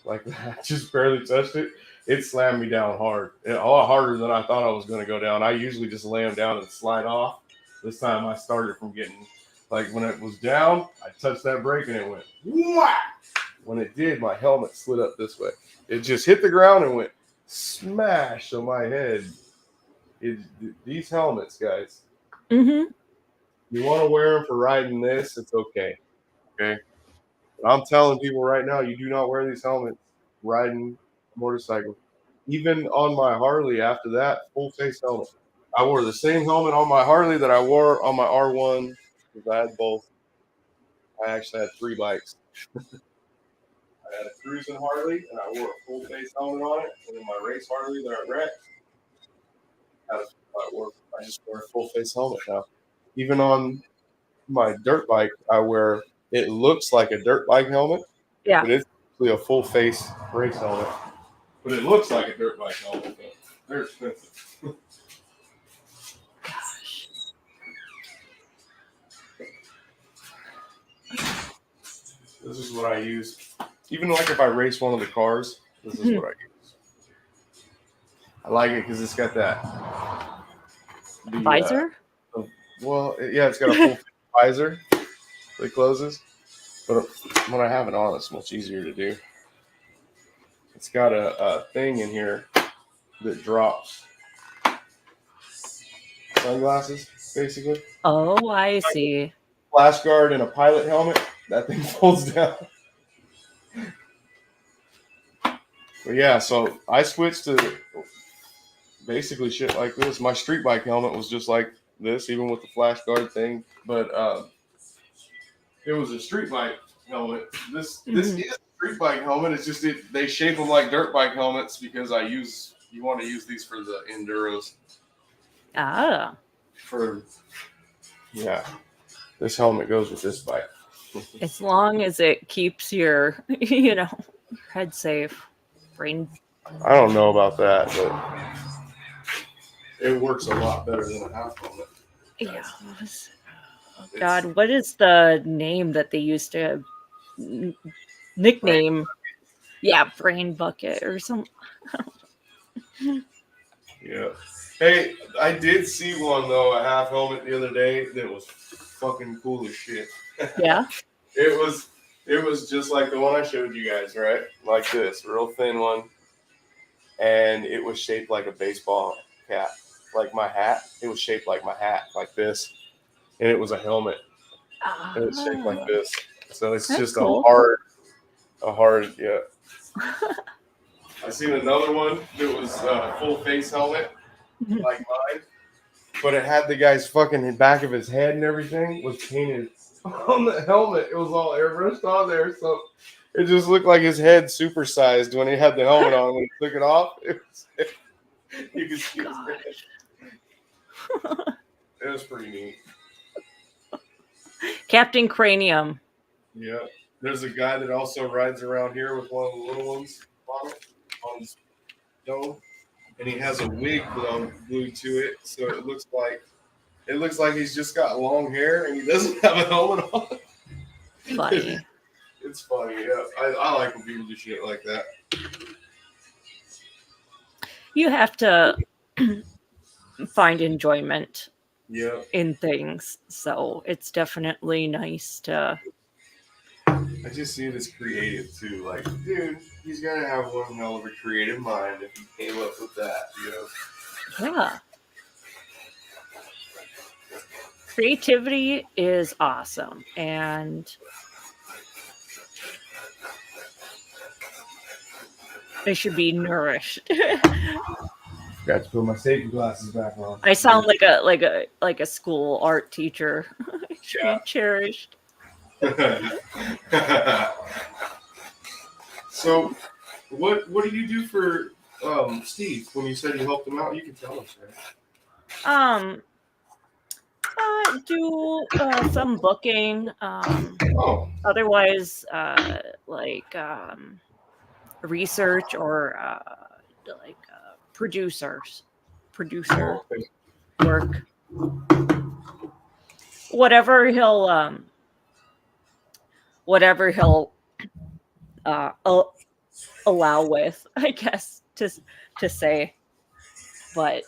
Speaker 1: like I just barely touched it, it slammed me down hard. A lot harder than I thought I was going to go down. I usually just lay them down and slide off. This time I started from getting, like when it was down, I touched that brake and it went whack. When it did, my helmet slid up this way. It just hit the ground and went smash on my head. These helmets, guys, you want to wear them for riding this, it's okay. Okay. But I'm telling people right now, you do not wear these helmets riding a motorcycle. Even on my Harley after that, full face helmet. I wore the same helmet on my Harley that I wore on my R1 because I had both. I actually had 3 bikes. I had a cruising Harley and I wore a full face helmet on it. And then my race Harley that I wrecked, I just wear a full face helmet now. Even on my dirt bike, it looks like a dirt bike helmet, but it's actually a full face race helmet. But it looks like a dirt bike helmet. But they're expensive.
Speaker 4: Gosh.
Speaker 1: This is what I use. Even like if I race one of the cars, this is what I use. I like it because it's got that
Speaker 4: visor.
Speaker 1: It's got a full visor that closes. But when I have it on, it's much easier to do. It's got a thing in here that drops sunglasses, basically.
Speaker 4: Oh, I see.
Speaker 1: Flash guard and a pilot helmet. That thing folds down. But yeah, so I switched to basically shit like this. My street bike helmet was just like this, even with the flash guard thing. But it was a street bike helmet. This is a street bike helmet. It's just they shape them like dirt bike helmets because you want to use these for the enduros. This helmet goes with this bike.
Speaker 4: As long as it keeps your, head safe. Brain.
Speaker 1: I don't know about that, but it works a lot better than a half helmet.
Speaker 4: Yeah. Oh God, what is the name that they used to nickname? Brain bucket or something.
Speaker 1: Yeah. Hey, I did see one though, a half helmet the other day that was fucking cool as shit.
Speaker 4: Yeah.
Speaker 1: It was just like the one I showed you guys, right? Like this, real thin one. And it was shaped like a baseball cap. Like my hat. It was shaped like my hat, like this. And it was a helmet. And it's shaped like this. So it's just cool. a hard, yeah. I seen another one that was a full face helmet, like mine. But it had the guy's fucking back of his head and everything was painted on the helmet. It was all airbrushed on there, so it just looked like his head supersized when he had the helmet on. When he took it off, you could see his head. It was pretty neat.
Speaker 4: Captain Cranium.
Speaker 1: Yeah. There's a guy that also rides around here with one of the little ones on his dome. And he has a wig glued to it, so it looks like he's just got long hair and he doesn't have a helmet on.
Speaker 4: Funny.
Speaker 1: It's funny, yeah. I like when people do shit like that.
Speaker 4: You have to find enjoyment in things, so it's definitely nice to.
Speaker 1: I just see it as creative too. Like, dude, he's gonna have one hell of a creative mind if he came up with that,
Speaker 4: Yeah. Creativity is awesome, and they should be nourished.
Speaker 1: Got to put my safety glasses back on.
Speaker 4: I sound like a school art teacher. Should be cherished.
Speaker 1: So, what do you do for Steve when you said you helped him out? You can tell us, right?
Speaker 4: Um, do some booking.
Speaker 1: Oh,
Speaker 4: Otherwise, like research or like producer
Speaker 1: okay.
Speaker 4: work. Whatever he'll allow with, I guess to say. But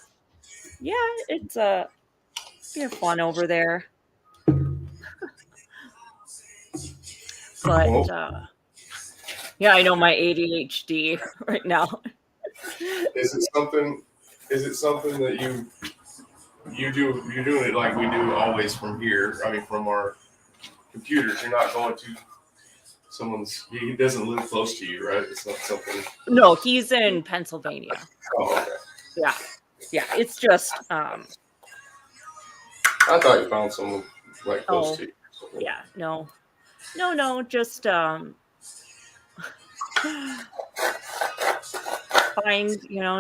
Speaker 4: yeah, it's fun over there. But
Speaker 1: Well,
Speaker 4: yeah, I know my ADHD right now.
Speaker 1: is it something? Is it something that you do? You're doing it like we do always from here. I mean, from our computers. You're not going to someone's. He doesn't live close to you, right? It's not something.
Speaker 4: No, he's in Pennsylvania.
Speaker 1: Oh, okay.
Speaker 4: Yeah, it's just
Speaker 1: I thought you found someone like close
Speaker 4: oh
Speaker 1: to you.
Speaker 4: yeah, no,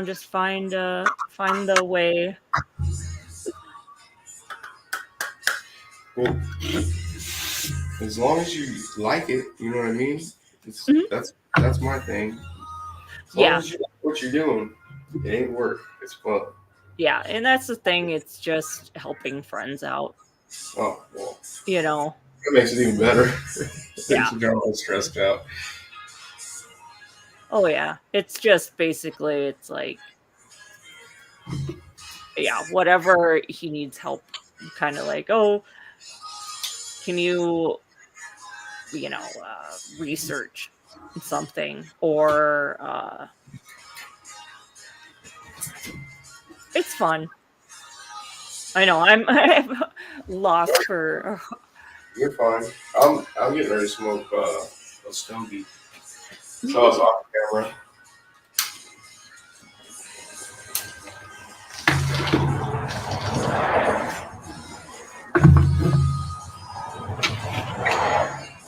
Speaker 4: just find the way.
Speaker 1: Well, as long as you like it, you know what I mean. It's,
Speaker 4: Mhm.
Speaker 1: that's my thing. As long
Speaker 4: Yeah,
Speaker 1: as you like what you're doing, it ain't work. It's fun.
Speaker 4: yeah, and that's the thing. It's just helping friends out.
Speaker 1: Oh well,
Speaker 4: You know,
Speaker 1: that makes it even better.
Speaker 4: yeah.
Speaker 1: Makes you all stressed out.
Speaker 4: Oh yeah, it's just basically it's like yeah, whatever he needs help. Kind of like can you research something or it's fun. I know I'm lost for
Speaker 1: You're fine. I'm getting ready to smoke a stogie. So I was off camera.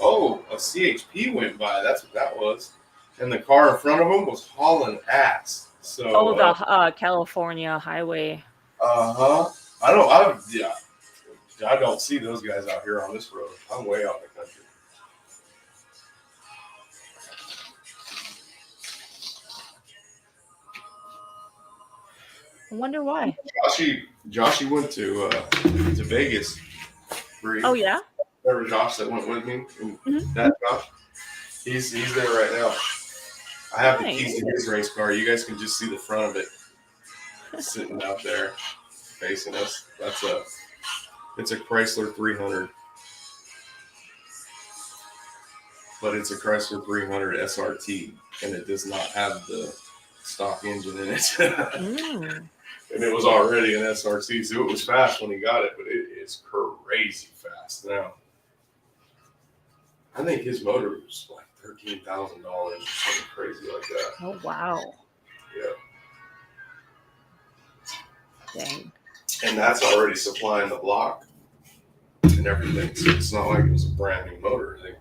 Speaker 1: Oh, a CHP went by. That's what that was. And the car in front of him was hauling ass.
Speaker 4: oh,
Speaker 1: So,
Speaker 4: the California highway.
Speaker 1: huh. I don't see those guys out here on this road. I'm way out in the country.
Speaker 4: I wonder why.
Speaker 1: Joshy went to Vegas. Bree.
Speaker 4: Oh yeah.
Speaker 1: Remember Josh that went with me?
Speaker 4: Mhm.
Speaker 1: That Josh? He's there right now. I have the
Speaker 4: Nice.
Speaker 1: keys to his race car. You guys can just see the front of it sitting out there facing us. It's a Chrysler 300. But it's a Chrysler 300 SRT, and it does not have the stock engine in it.
Speaker 4: Mm.
Speaker 1: And it was already an SRT, so it was fast when he got it, but it is crazy fast now. I think his motor was like $13,000 or something crazy like that.
Speaker 4: Oh wow.
Speaker 1: Yeah.
Speaker 4: Dang.
Speaker 1: And that's already supplying the block and everything. So it's not like it was a brand new motor. They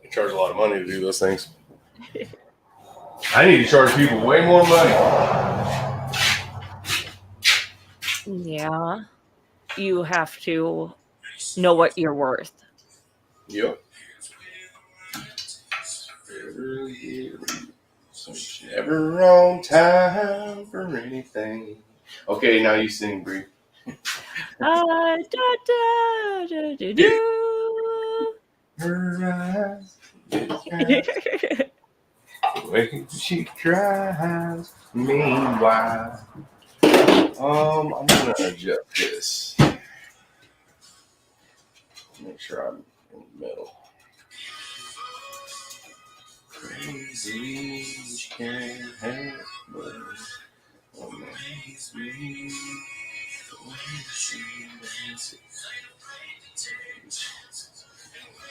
Speaker 1: charge a lot of money to do those things. I need to charge people way more money.
Speaker 4: Yeah. You have to know what you're worth.
Speaker 1: Yep. Never on time for anything. Okay, now you sing, Bree.
Speaker 4: Da, da, da, da, do.
Speaker 1: Her eyes, the way she cries. Meanwhile, I'm gonna adjust this. Make sure I'm in the middle. Crazy, she can't help but amaze me.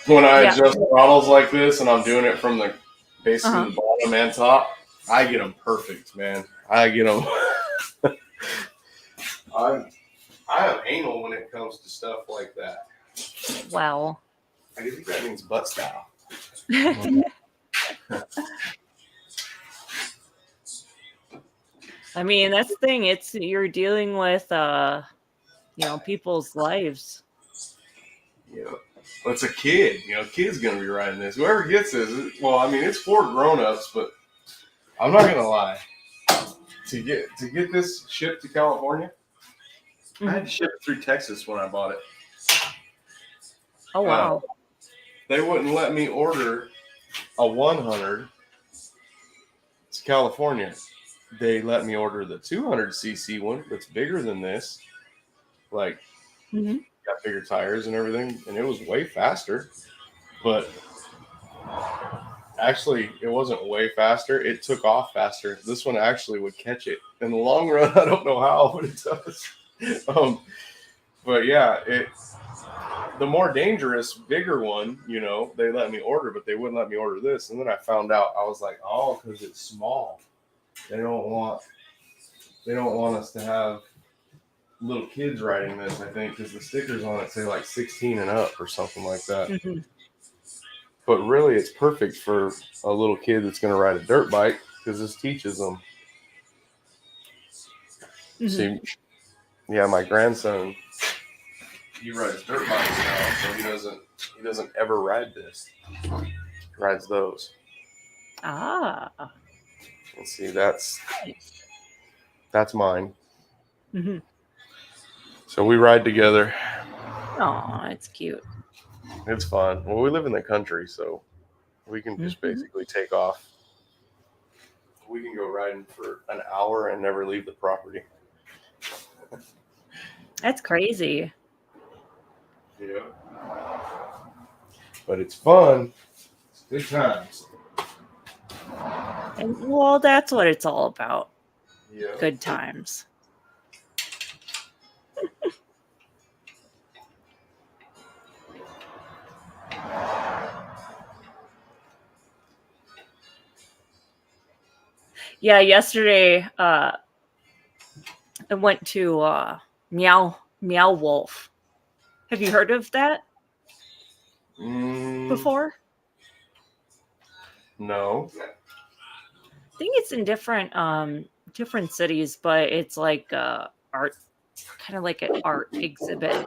Speaker 1: When I
Speaker 4: Yeah.
Speaker 1: adjust throttles like this, and I'm doing it from the basically
Speaker 4: Uh-huh.
Speaker 1: the bottom and top, I get them perfect, man. I get them. I have anal when it comes to stuff like that.
Speaker 4: Well.
Speaker 1: I think that means butt style.
Speaker 4: I mean, that's the thing. You're dealing with people's lives.
Speaker 1: Yeah. Well, it's a kid. Kid's gonna be riding this. Whoever gets this, well, I mean, it's for grown-ups, but I'm not gonna lie. To get this shipped to California, I had to ship it through Texas when I bought it.
Speaker 4: Oh wow.
Speaker 1: They wouldn't let me order a 100 to California. They let me order the 200cc one that's bigger than this. Like, got bigger tires and everything, and it was way faster. But actually, it wasn't way faster. It took off faster. This one actually would catch it. In the long run, I don't know how, but it does. But yeah, the more dangerous, bigger one, they let me order, but they wouldn't let me order this. And then I found out, I was like, oh, because it's small. They don't want us to have little kids riding this, I think, because the stickers on it say like 16 and up or something like that. But really, it's perfect for a little kid that's going to ride a dirt bike because this teaches them. See, yeah, my grandson, he rides dirt bikes now, so he doesn't ever ride this. He rides those.
Speaker 4: Ah.
Speaker 1: Let's see, that's mine. So we ride together.
Speaker 4: Oh, it's cute.
Speaker 1: It's fun. Well, we live in the country, so we can just basically take off. We can go riding for an hour and never leave the property.
Speaker 4: That's crazy.
Speaker 1: Yeah. But it's fun. It's good times.
Speaker 4: And well, that's what it's all about.
Speaker 1: Yeah.
Speaker 4: Good times. Yeah, yesterday I went to Meow Wolf. Have you heard of that before?
Speaker 1: No.
Speaker 4: I think it's in different cities, but it's like art, kind of like an art exhibit.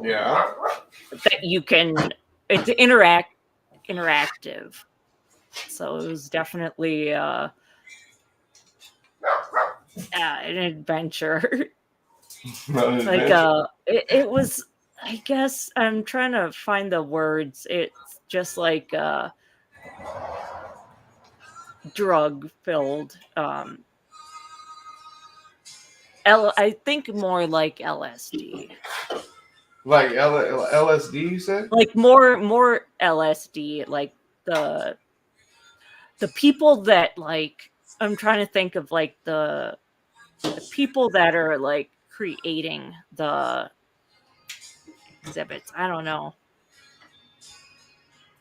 Speaker 1: Yeah.
Speaker 4: That you can. It's interactive. So it was definitely an adventure. Like it was. I guess I'm trying to find the words. It's just like drug filled. I think more like LSD.
Speaker 1: Like LSD, you said?
Speaker 4: Like more LSD. Like the people that like. I'm trying to think of like the people that are like creating the exhibits. I don't know.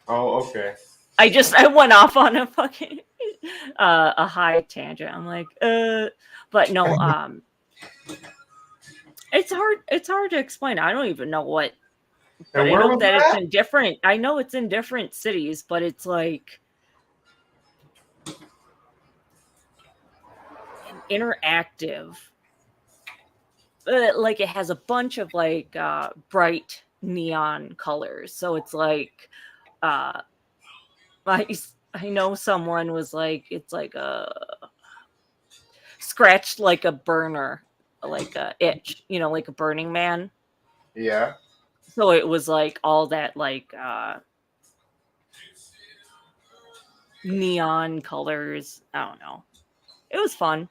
Speaker 1: Oh, okay.
Speaker 4: I went off on a fucking a high tangent. I'm like, but no, it's hard to explain. I don't even know what, but I know that it's in different. I know it's in different cities, but it's like an interactive. Like it has a bunch of like bright neon colors, so it's like I know someone was like, it's like a scratched like a burner, like a itch, like a Burning Man.
Speaker 1: Yeah.
Speaker 4: So it was like all that like neon colors. I don't know. It was fun.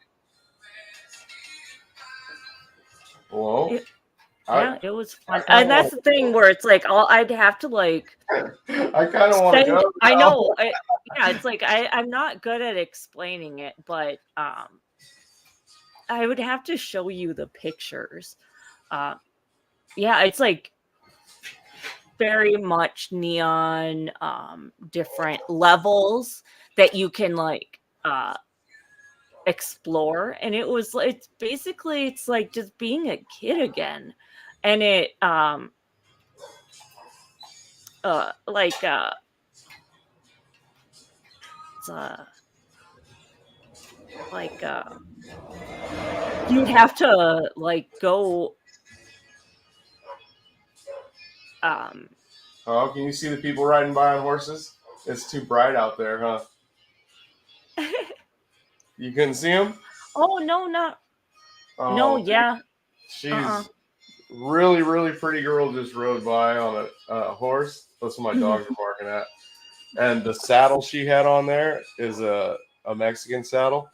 Speaker 1: Whoa.
Speaker 4: It was fun. And that's the thing where it's like I'd have to like
Speaker 1: I kind of want to go.
Speaker 4: I know. Yeah, it's like I'm not good at explaining it, but I would have to show you the pictures. Yeah, it's like very much neon, different levels that you can like explore, and it's basically like just being a kid again, and like it's like you'd have to like go um
Speaker 1: Oh, can you see the people riding by on horses? It's too bright out there, huh? You couldn't see them?
Speaker 4: oh no, not no,
Speaker 1: Oh,
Speaker 4: yeah.
Speaker 1: she's really, really pretty girl just rode by on a horse. That's what my dogs are barking at. And the saddle she had on there is a Mexican saddle.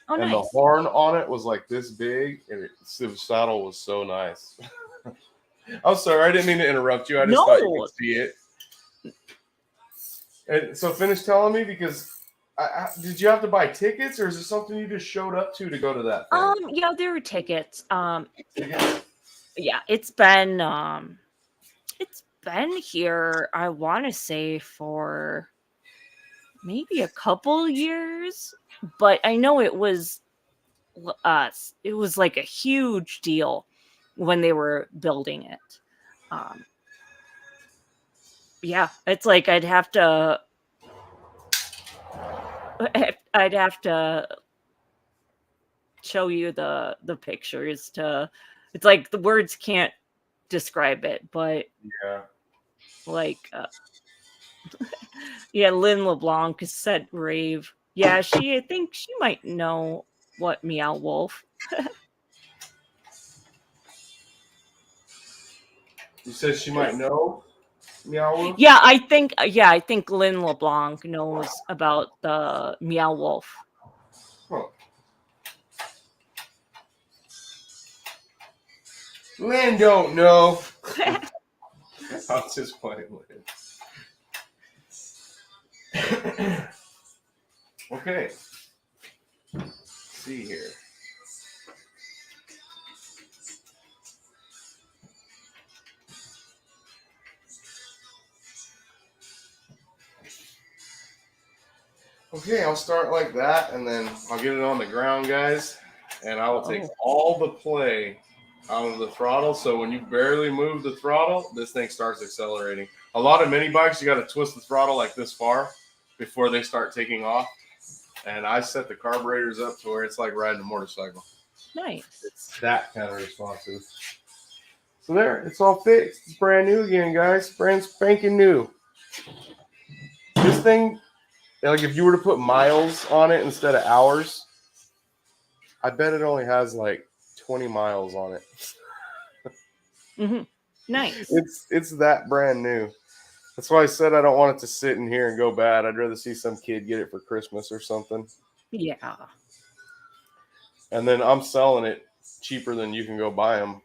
Speaker 4: Oh,
Speaker 1: And the
Speaker 4: nice.
Speaker 1: horn on it was like this big, and the saddle was so nice. I'm sorry, I didn't mean to interrupt you. I just thought you
Speaker 4: No.
Speaker 1: could see it. And so finish telling me, because did you have to buy tickets, or is it something you just showed up to go to that thing?
Speaker 4: Yeah, there were tickets.
Speaker 1: Tickets?
Speaker 4: Yeah, it's been here, I want to say, for maybe a couple years, but I know it was like a huge deal when they were building it. Yeah, it's like I'd have to show you the pictures to. It's like the words can't describe it, but
Speaker 1: Yeah.
Speaker 4: like yeah, Lynn LeBlanc said rave. Yeah, I think she might know what Meow Wolf.
Speaker 1: You said she might know Meow Wolf?
Speaker 4: Yeah, I think Lynn LeBlanc knows about the Meow Wolf.
Speaker 1: Huh. Lynn don't know. I'm just playing Lynn. Okay. Let's see here. Okay, I'll start like that, and then I'll get it on the ground, guys, and I will take all the play out of the throttle. So when you barely move the throttle, this thing starts accelerating. A lot of mini bikes, you got to twist the throttle like this far before they start taking off. And I set the carburetors up to where it's like riding a motorcycle.
Speaker 4: Nice.
Speaker 1: It's that kind of responsive. So there, it's all fixed. It's brand new again, guys. Brand spanking new. This thing, like if you were to put miles on it instead of hours, I bet it only has like 20 miles on it.
Speaker 4: Mm-hmm. Nice.
Speaker 1: It's that brand new. That's why I said I don't want it to sit in here and go bad. I'd rather see some kid get it for Christmas or something.
Speaker 4: Yeah.
Speaker 1: And then I'm selling it cheaper than you can go buy them.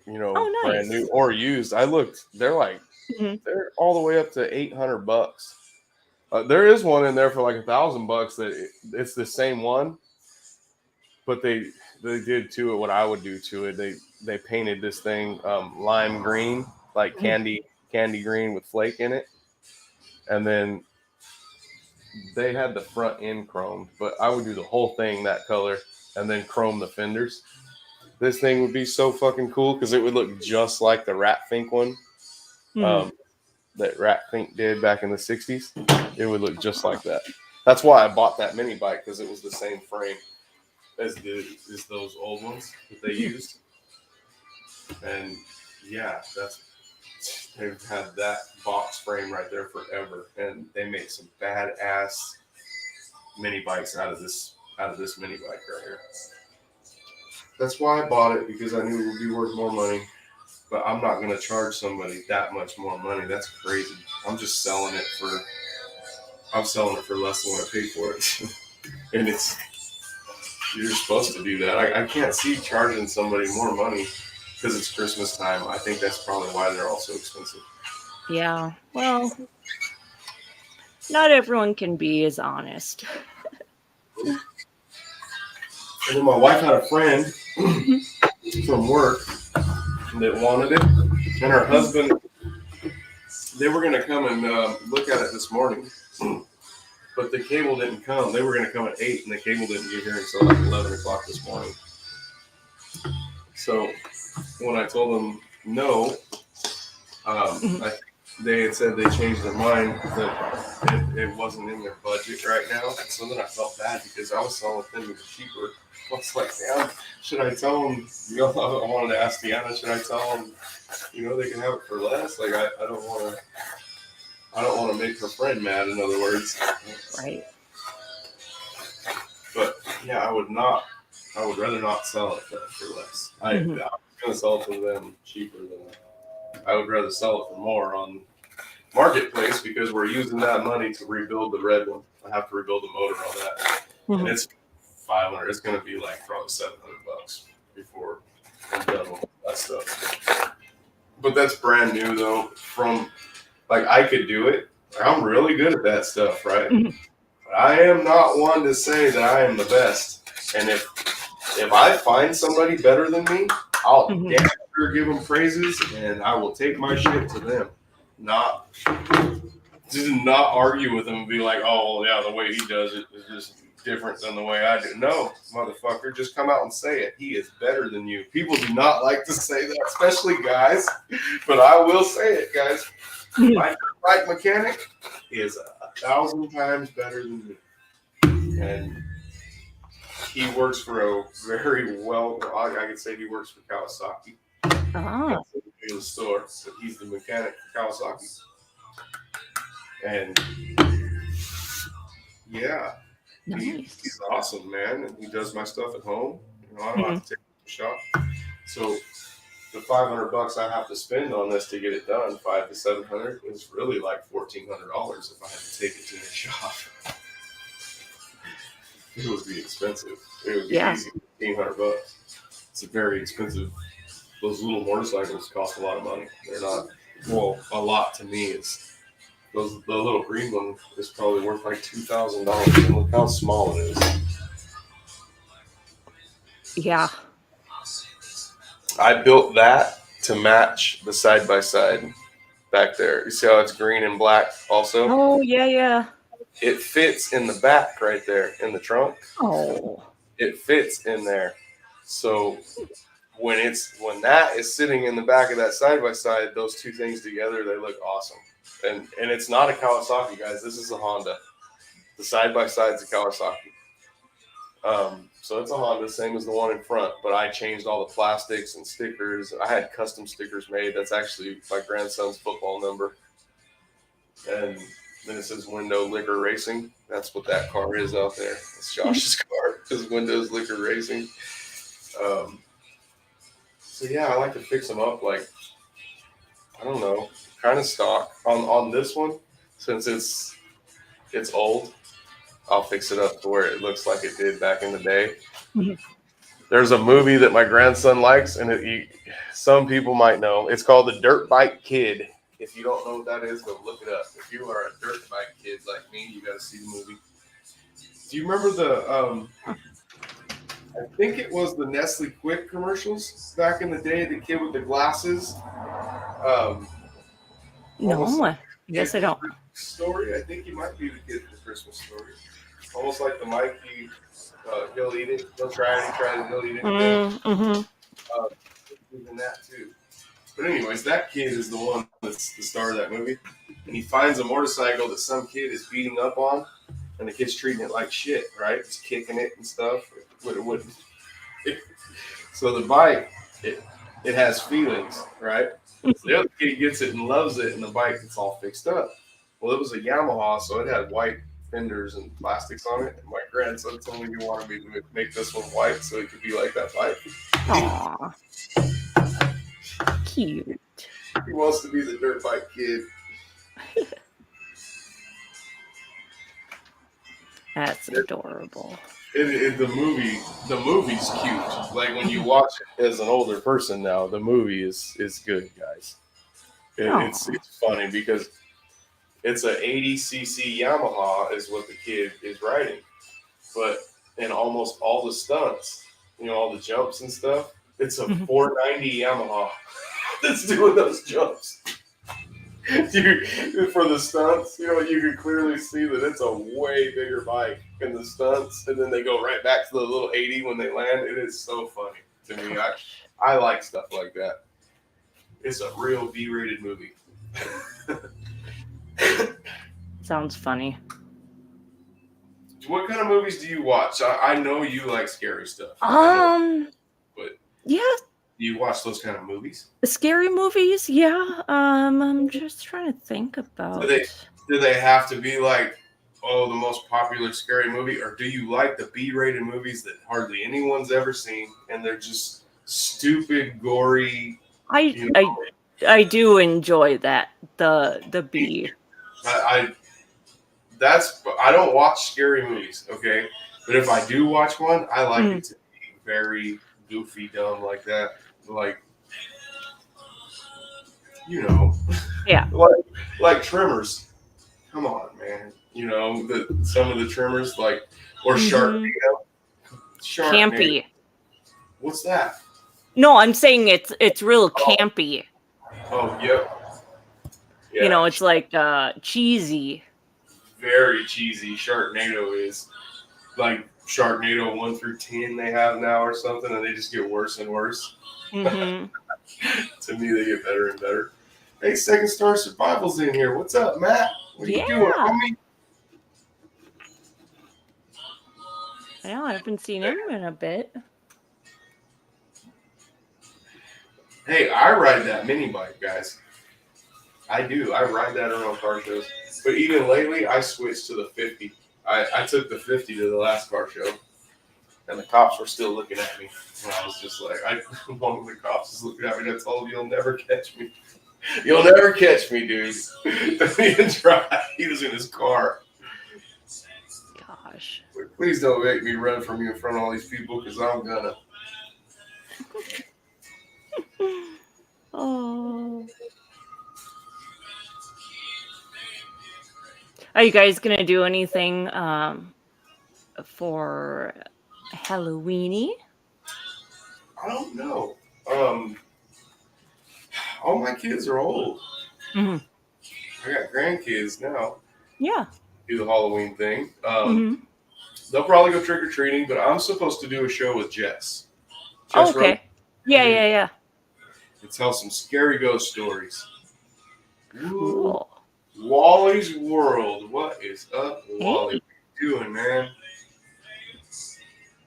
Speaker 1: You know,
Speaker 4: Oh, nice.
Speaker 1: brand new or used. I looked; they're they're all the way up to $800. There is one in there for like $1,000 that it's the same one, but they did to it what I would do to it. They painted this thing lime green, like candy green with flake in it, and then they had the front end chromed. But I would do the whole thing that color and then chrome the fenders. This thing would be so fucking cool because it would look just like the Rat Fink one that Rat Fink did back in the 60s. It would look just like that. That's why I bought that mini bike, because it was the same frame as those old ones that they used. And yeah, they've had that box frame right there forever, and they make some badass mini bikes out of this mini bike right here. That's why I bought it, because I knew it would be worth more money. But I'm not going to charge somebody that much more money. That's crazy. I'm selling it for less than what I paid for it. And you're supposed to do that. I can't see charging somebody more money because it's Christmas time. I think that's probably why they're all so expensive.
Speaker 4: Yeah. Well, not everyone can be as honest.
Speaker 1: And then my wife had a friend from work that wanted it, and her husband, they were going to come and look at it this morning, but the cable didn't come. They were going to come at 8, and the cable didn't get here until like 11 o'clock this morning. So when I told them no, I they had said they changed their mind that it wasn't in their budget right now. And so then I felt bad because I was selling them cheaper. I was like, damn, should I tell them? You know, I wanted to ask Deanna, should I tell them? You know, they can have it for less. Like I don't want to. I don't want to make her friend mad. In other words,
Speaker 4: Right.
Speaker 1: But yeah, I would not. I would rather not sell it for less. I was going to sell it to them cheaper than. I would rather sell it for more on Marketplace because we're using that money to rebuild the red one. I have to rebuild the motor on that, and it's $500. It's going to be like probably $700 before I'm done with that stuff. But that's brand new though. From like I could do it. I'm really good at that stuff, right? But I am not one to say that I am the best. And if I find somebody better than me, I'll damn sure give them praises, and I will take my shit to them. Not argue with them and be like, oh yeah, the way he does it is just different than the way I do. No, motherfucker, just come out and say it. He is better than you. People do not like to say that, especially guys, but I will say it, guys. My bike mechanic is 1,000 times better than me, and he works for a very well. I could say he works for Kawasaki. In the store, so he's the mechanic for Kawasaki, and yeah, he's awesome, man. And he does my stuff at home. You know, I don't have to take it to the shop. So the $500 I have to spend on this to get it done, $500 to $700, is really like $1,400 if I had to take it to the shop. It would be expensive. It would be easy, $1,500. It's a very expensive. Those little motorcycles cost a lot of money. They're not, well, a lot to me. It's the little green one is probably worth like $2,000. And look how small it is.
Speaker 4: Yeah.
Speaker 1: I built that to match the side by side back there. You see how it's green and black also?
Speaker 4: Oh, yeah.
Speaker 1: It fits in the back right there in the trunk.
Speaker 4: Oh.
Speaker 1: It fits in there. So when that is sitting in the back of that side by side, those two things together, they look awesome. And it's not a Kawasaki, guys. This is a Honda. The side by side's a Kawasaki. So it's a Honda, same as the one in front, but I changed all the plastics and stickers. I had custom stickers made. That's actually my grandson's football number. And then it says Window Liquor Racing. That's what that car is out there. It's Josh's car. It's Windows Liquor Racing. So yeah, I like to fix them up like, I don't know, kind of stock. On this one, since it's old, I'll fix it up to where it looks like it did back in the day. There's a movie that my grandson likes, and some people might know. It's called The Dirt Bike Kid. If you don't know what that is, go look it up. If you are a dirt bike kid like me, you got to see the movie. Do you remember I think it was the Nestle Quick commercials back in the day, the kid with the glasses?
Speaker 4: No, yes, I don't.
Speaker 1: Story. I think he might be the kid from Christmas Story. Almost like the Mikey, he'll eat it, he'll try it, he'll eat it. Even that too. But anyways, that kid is the one that's the star of that movie. And he finds a motorcycle that some kid is beating up on, and the kid's treating it like shit, right? He's kicking it and stuff. So the bike, it has feelings, right? So the other kid gets it and loves it, and the bike gets all fixed up. Well, it was a Yamaha, so it had white fenders and plastics on it. And my grandson told me he wanted me to make this one white so it could be like that bike.
Speaker 4: Aww. Cute.
Speaker 1: He wants to be the dirt bike kid.
Speaker 4: That's adorable.
Speaker 1: The movie's cute. Like when you watch it as an older person now, the movie is good, guys. It's funny because it's a 80cc Yamaha is what the kid is riding, but in almost all the stunts, all the jumps and stuff, it's a 490 Yamaha that's doing those jumps. For the stunts, you can clearly see that it's a way bigger bike in the stunts, and then they go right back to the little 80 when they land. It is so funny to me. I like stuff like that. It's a real B-rated movie.
Speaker 4: Sounds funny.
Speaker 1: What kind of movies do you watch? I know you like scary stuff. But
Speaker 4: yeah,
Speaker 1: do you watch those kind of movies?
Speaker 4: scary movies. Yeah. I'm just trying to think about.
Speaker 1: Do they have to be like, oh, the most popular scary movie, or do you like the B-rated movies that hardly anyone's ever seen, and they're just stupid, gory?
Speaker 4: I do enjoy that the B.
Speaker 1: I don't watch scary movies, okay? But if I do watch one, I like it to be very goofy, dumb like that. Like, you know,
Speaker 4: Yeah.
Speaker 1: like Tremors. Come on, man. You know, some of the Tremors, like, or Sharknado.
Speaker 4: Campy.
Speaker 1: What's that?
Speaker 4: No, I'm saying it's real campy.
Speaker 1: Oh, yep. Yeah.
Speaker 4: You know, it's like cheesy.
Speaker 1: Very cheesy. Sharknado is like Sharknado 1 through 10 they have now or something, and they just get worse and worse.
Speaker 4: Mm-hmm.
Speaker 1: To me, they get better and better. Hey, Second Star Survival's in here. What's up, Matt? What are you doing, homie?
Speaker 4: I know, I haven't seen him in a bit.
Speaker 1: Hey, I ride that mini bike, guys. I do. I ride that around car shows. But even lately, I switched to the 50. I took the 50 to the last car show, and the cops were still looking at me. And I was just like, one of the cops is looking at me, and I told him, you'll never catch me. You'll never catch me, dude. Don't even try. He was in his car.
Speaker 4: Gosh.
Speaker 1: Like, please don't make me run from you in front of all these people, because I'm gonna.
Speaker 4: Oh. Are you guys gonna do anything for Halloweeny?
Speaker 1: I don't know. All my kids are old.
Speaker 4: Mm-hmm.
Speaker 1: I got grandkids now.
Speaker 4: Yeah.
Speaker 1: Do the Halloween thing. They'll probably go trick or treating, but I'm supposed to do a show with Jess.
Speaker 4: Oh, okay. Yeah.
Speaker 1: And tell some scary ghost stories.
Speaker 4: Cool.
Speaker 1: Wally's World. What is up, Wally?
Speaker 4: Hey.
Speaker 1: What are you doing, man?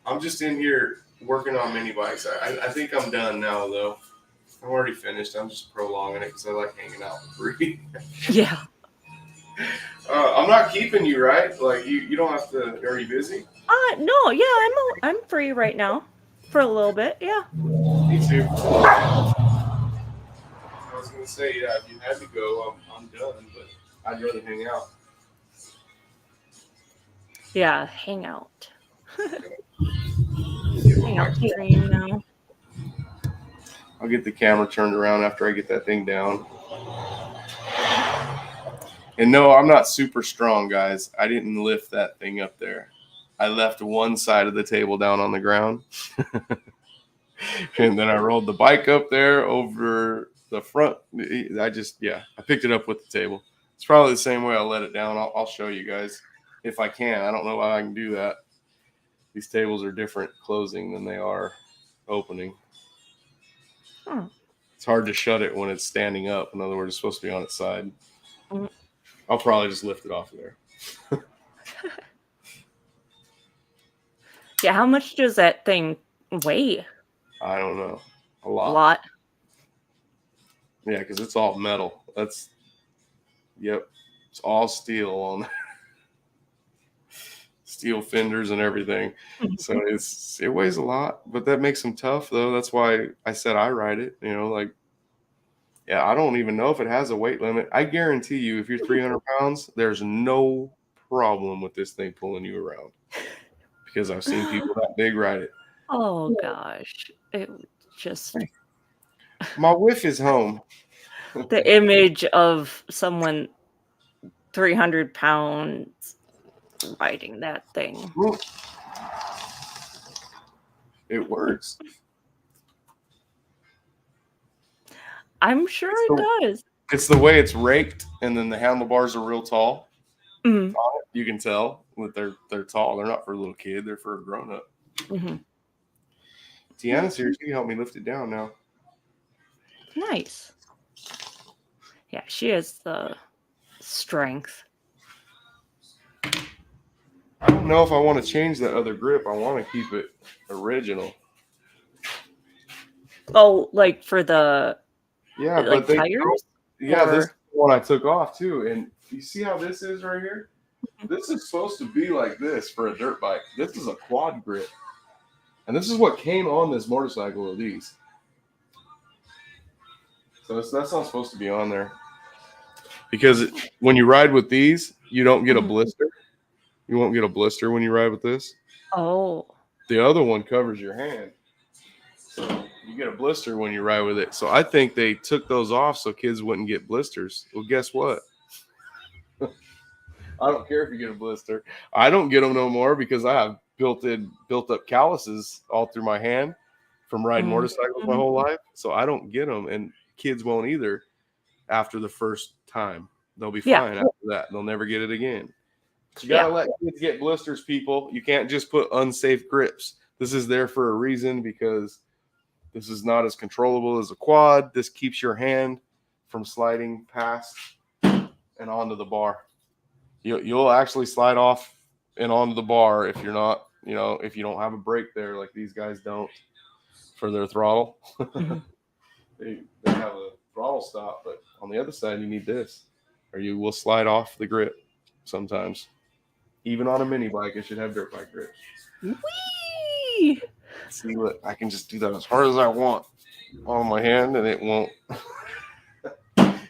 Speaker 1: I'm just in here working on mini bikes. I think I'm done now, though. I'm already finished. I'm just prolonging it because I like hanging out for free.
Speaker 4: Yeah.
Speaker 1: I'm not keeping you, right? Like you don't have to. Are you busy?
Speaker 4: No. Yeah, I'm free right now for a little bit. Yeah.
Speaker 1: Me too. I was gonna say, yeah, if you had to go, I'm done, but I'd rather hang out.
Speaker 4: Yeah, hang out. Hang out screen now.
Speaker 1: I'll get the camera turned around after I get that thing down. And no, I'm not super strong, guys. I didn't lift that thing up there. I left one side of the table down on the ground. And then I rolled the bike up there over the front. I picked it up with the table. It's probably the same way I'll let it down. I'll show you guys if I can. I don't know how I can do that. These tables are different closing than they are opening. It's hard to shut it when it's standing up. In other words, it's supposed to be on its side. I'll probably just lift it off of there.
Speaker 4: Yeah, how much does that thing weigh?
Speaker 1: I don't know. A lot.
Speaker 4: A lot.
Speaker 1: Yeah, because it's all metal. It's all steel on steel fenders and everything. So it weighs a lot, but that makes them tough though. That's why I said I ride it, I don't even know if it has a weight limit. I guarantee you, if you're 300 pounds, there's no problem with this thing pulling you around because I've seen people that big ride it.
Speaker 4: Oh gosh. It just
Speaker 1: my wife is home.
Speaker 4: The image of someone 300 pounds riding that thing.
Speaker 1: It works.
Speaker 4: I'm sure it does.
Speaker 1: It's the way it's raked, and then the handlebars are real tall.
Speaker 4: Mm-hmm.
Speaker 1: You can tell that they're tall. They're not for a little kid. They're for a grown up.
Speaker 4: Mm-hmm.
Speaker 1: Tiana's here. She can help me lift it down now.
Speaker 4: Nice. Yeah, she has the strength.
Speaker 1: I don't know if I want to change that other grip. I want to keep it original.
Speaker 4: Oh, like for the
Speaker 1: Yeah,
Speaker 4: like
Speaker 1: but
Speaker 4: tires?
Speaker 1: yeah, this is
Speaker 4: Or
Speaker 1: the one I took off too. And you see how this is right here? This is supposed to be like this for a dirt bike. This is a quad grip. And this is what came on this motorcycle of these. So that's not supposed to be on there. Because when you ride with these, you don't get a blister. You won't get a blister when you ride with this.
Speaker 4: oh.
Speaker 1: The other one covers your hand. So you get a blister when you ride with it. So I think they took those off so kids wouldn't get blisters. Well, guess what? I don't care if you get a blister. I don't get them no more because I have built up calluses all through my hand from riding motorcycles my whole life. So I don't get them, and kids won't either after the first time. They'll be
Speaker 4: Yeah.
Speaker 1: fine after that. They'll never get it again. You
Speaker 4: Yeah.
Speaker 1: gotta let kids get blisters, people. You can't just put unsafe grips. This is there for a reason because this is not as controllable as a quad. This keeps your hand from sliding past and onto the bar. You'll actually slide off and onto the bar if you're not, if you don't have a brake there like these guys don't for their throttle. They have a throttle stop, but on the other side you need this, or you will slide off the grip sometimes. Even on a mini bike, it should have dirt bike grips.
Speaker 4: Whee!
Speaker 1: See, look, I can just do that as hard as I want on my hand, and it won't.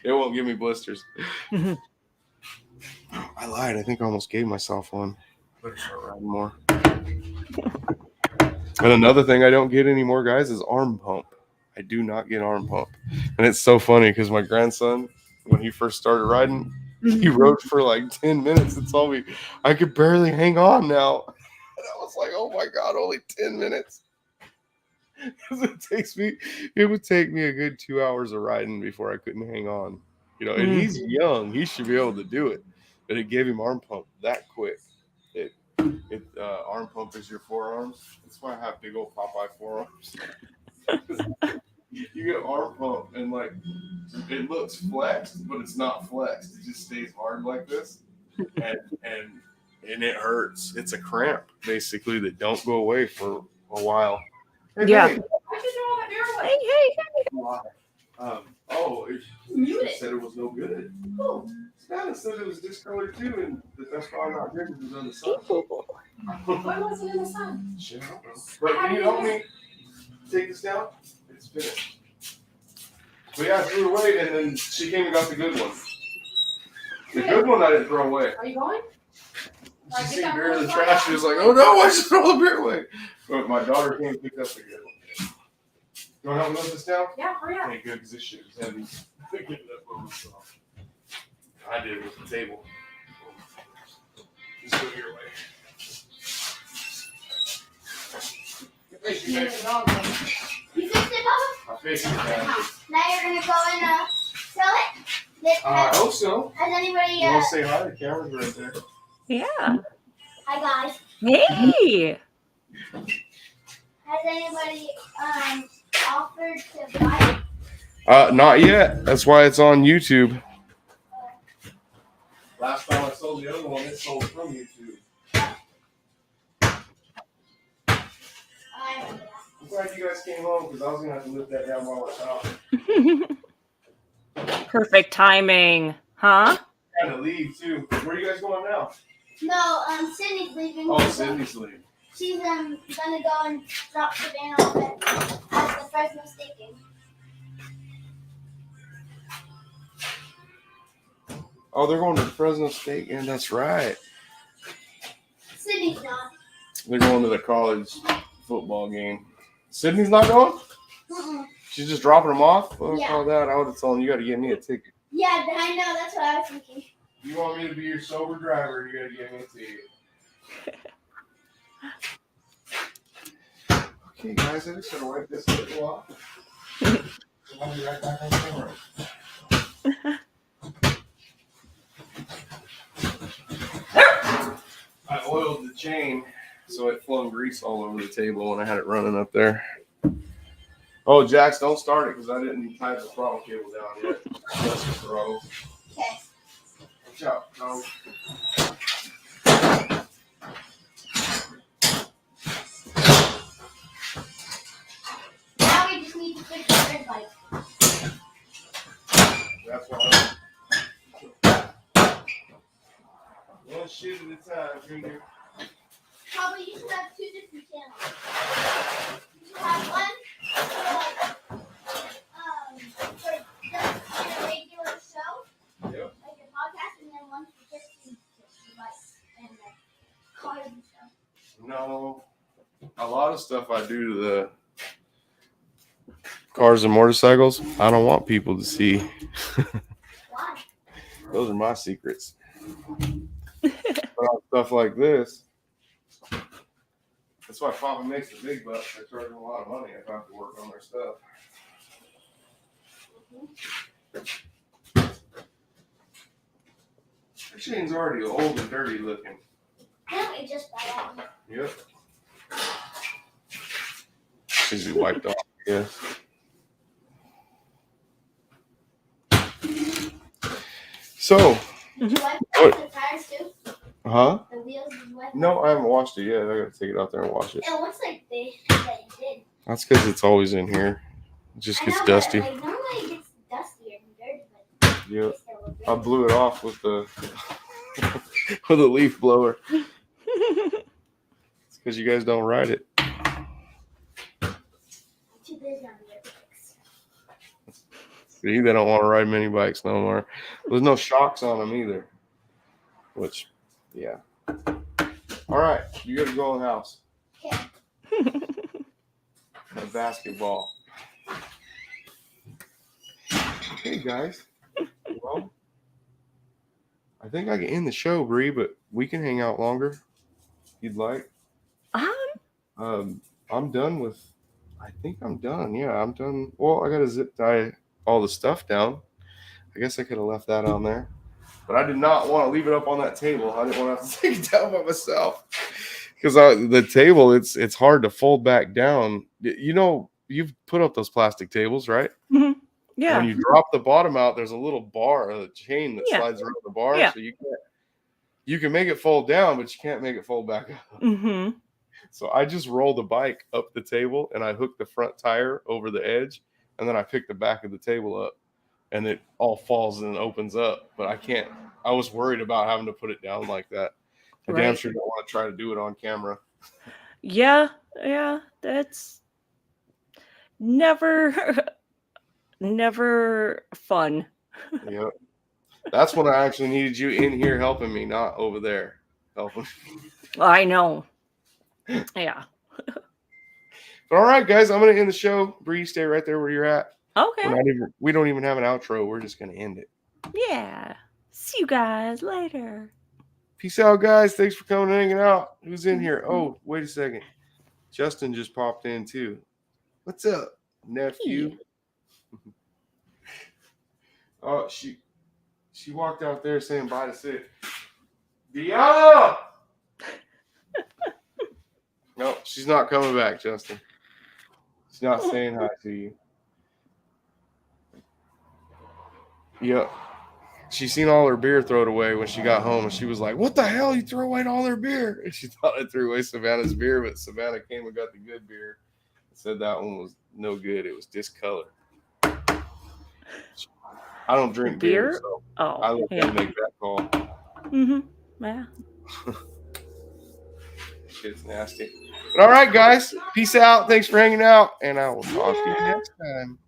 Speaker 1: It won't give me blisters. I lied. I think I almost gave myself one. Better start riding more. And another thing I don't get anymore, guys, is arm pump. I do not get arm pump. And it's so funny because my grandson, when he first started riding, he rode for like 10 minutes and told me I could barely hang on now. And I was like, oh my God, only 10 minutes. It would take me a good 2 hours of riding before I couldn't hang on. And he's young. He should be able to do it. But it gave him arm pump that quick. Arm pump is your forearms. That's why I have big old Popeye forearms. You get arm pump and like it looks flexed, but it's not flexed. It just stays hard like this, and it hurts. It's a cramp basically that don't go away for a while. Hey,
Speaker 4: Yeah.
Speaker 1: babe. It said it was no good. Oh, Santa said it was discolored too, and that's why I'm not drinking because on the sun.
Speaker 2: Why was it in the sun?
Speaker 1: Shit, I don't know. But can you help me take this down? It's finished. But yeah, I threw it away, and then she came and got the good one. The good one I didn't throw away.
Speaker 2: Are you going?
Speaker 1: She seen beer in the trash. She was like, "Oh no, I just throw the beer away." But my daughter came and picked up the good one. You want to help me lift this down?
Speaker 2: Yeah, hurry up.
Speaker 1: Okay, good, because this shit is heavy. Get it up over myself. I did it with the table. Just go your way.
Speaker 2: You fixed it, Bubba?
Speaker 1: I fixed it, man.
Speaker 2: Now you're gonna go and sell it?
Speaker 1: I hope so.
Speaker 2: Has anybody
Speaker 1: You want to say hi? The camera's right there.
Speaker 4: Yeah.
Speaker 2: Hi guys.
Speaker 4: Hey.
Speaker 2: Has anybody offered to buy it?
Speaker 1: Not yet. That's why it's on YouTube. Last time I sold the other one, it sold from YouTube. I'm glad you guys came home because I was gonna have to lift that down while I was out.
Speaker 4: Perfect timing, huh?
Speaker 1: Trying to leave too. Where are you guys going now?
Speaker 2: No, Sydney's leaving.
Speaker 1: Oh, Sydney's leaving.
Speaker 2: She's gonna go and drop the van off at the Fresno Staking.
Speaker 1: Oh, they're going to Fresno State, and that's right.
Speaker 2: Sydney's not.
Speaker 1: They're going to the college football game. Sydney's not going?
Speaker 2: Mm-mm.
Speaker 1: She's just dropping them off? Well,
Speaker 2: Yeah.
Speaker 1: all that, I would have told them you got to get me a ticket.
Speaker 2: Yeah, I know. That's what I was thinking.
Speaker 1: You want me to be your sober driver, you got to get me a ticket. Okay, guys, I just got to wipe this little off. I'll be right back on camera. I oiled the chain so it flung grease all over the table when I had it running up there. Oh, Jax, don't start it because I didn't tie the throttle cable down yet. That's the throttle.
Speaker 2: Okay.
Speaker 1: Watch out, no. shit at a time, Junior.
Speaker 2: Probably you should have 2 different channels. You should have one for just a regular show,
Speaker 1: Yep.
Speaker 2: like a podcast, and then one for just bikes and cars and stuff.
Speaker 1: No, a lot of stuff I do to the cars and motorcycles, I don't want people to see.
Speaker 2: Why?
Speaker 1: Those are my secrets. But on stuff like this, that's why Papa makes the big bucks. They charge them a lot of money if I have to work on their stuff. That chain's already old and dirty looking.
Speaker 2: No, it just fell off.
Speaker 1: Yep. Should be wiped off, yes. So,
Speaker 2: Did you wipe
Speaker 1: What?
Speaker 2: the tires too?
Speaker 1: huh?
Speaker 2: The wheels, did you wipe
Speaker 1: No, I haven't washed it yet. I gotta take it out there and wash it.
Speaker 2: It looks like that you did.
Speaker 1: That's because it's always in here. It just gets dusty.
Speaker 2: But, like, normally it gets dusty and dirty, but
Speaker 1: Yep.
Speaker 2: it still looks
Speaker 1: I
Speaker 2: good.
Speaker 1: blew it off with the with a leaf blower. It's because you guys don't ride it.
Speaker 2: I'm too busy on the bikes.
Speaker 1: See, they don't want to ride mini bikes no more. There's no shocks on them either. Which, yeah. All right, you got to go in the house.
Speaker 2: Okay.
Speaker 1: A basketball. Hey guys. Well, I think I can end the show, Bree, but we can hang out longer if you'd like. I'm done with. I think I'm done. Yeah, I'm done. Well, I got to zip tie all the stuff down. I guess I could have left that on there, but I did not want to leave it up on that table. I didn't want to have to take it down by myself because the table it's hard to fold back down. You know, you've put up those plastic tables, right?
Speaker 4: Mhm. Yeah.
Speaker 1: When you drop the bottom out, there's a little bar, a chain that
Speaker 4: Yeah.
Speaker 1: slides around the bar,
Speaker 4: Yeah.
Speaker 1: so you can make it fold down, but you can't make it fold back up.
Speaker 4: Mm-hmm.
Speaker 1: So I just rolled the bike up the table and I hooked the front tire over the edge, and then I picked the back of the table up, and it all falls and opens up. But I can't. I was worried about having to put it down like that. I damn
Speaker 4: Right.
Speaker 1: sure don't want to try to do it on camera.
Speaker 4: Yeah. That's never fun.
Speaker 1: Yep. That's when I actually needed you in here helping me, not over there helping.
Speaker 4: I know. Yeah.
Speaker 1: All right, guys, I'm gonna end the show. Bree, stay right there where you're at.
Speaker 4: Okay.
Speaker 1: We don't even have an outro. We're just gonna end it.
Speaker 4: Yeah. See you guys later.
Speaker 1: Peace out, guys. Thanks for coming and hanging out. Who's in here? Oh, wait a second. Justin just popped in too. What's up, nephew? Oh, she walked out there saying bye to Sid. Deanna! No, she's not coming back, Justin. She's not saying hi to you. Yep. She seen all her beer thrown away when she got home, and she was like, "What the hell? You threw away all her beer?" And she thought I threw away Savannah's beer, but Savannah came and got the good beer. Said that one was no good. It was discolored. I don't drink beer, so I
Speaker 4: Oh,
Speaker 1: let
Speaker 4: yeah.
Speaker 1: them make that call.
Speaker 4: Mm-hmm. Yeah.
Speaker 1: Shit's nasty. But all right, guys. Peace out. Thanks for hanging out, and I will talk to you next time.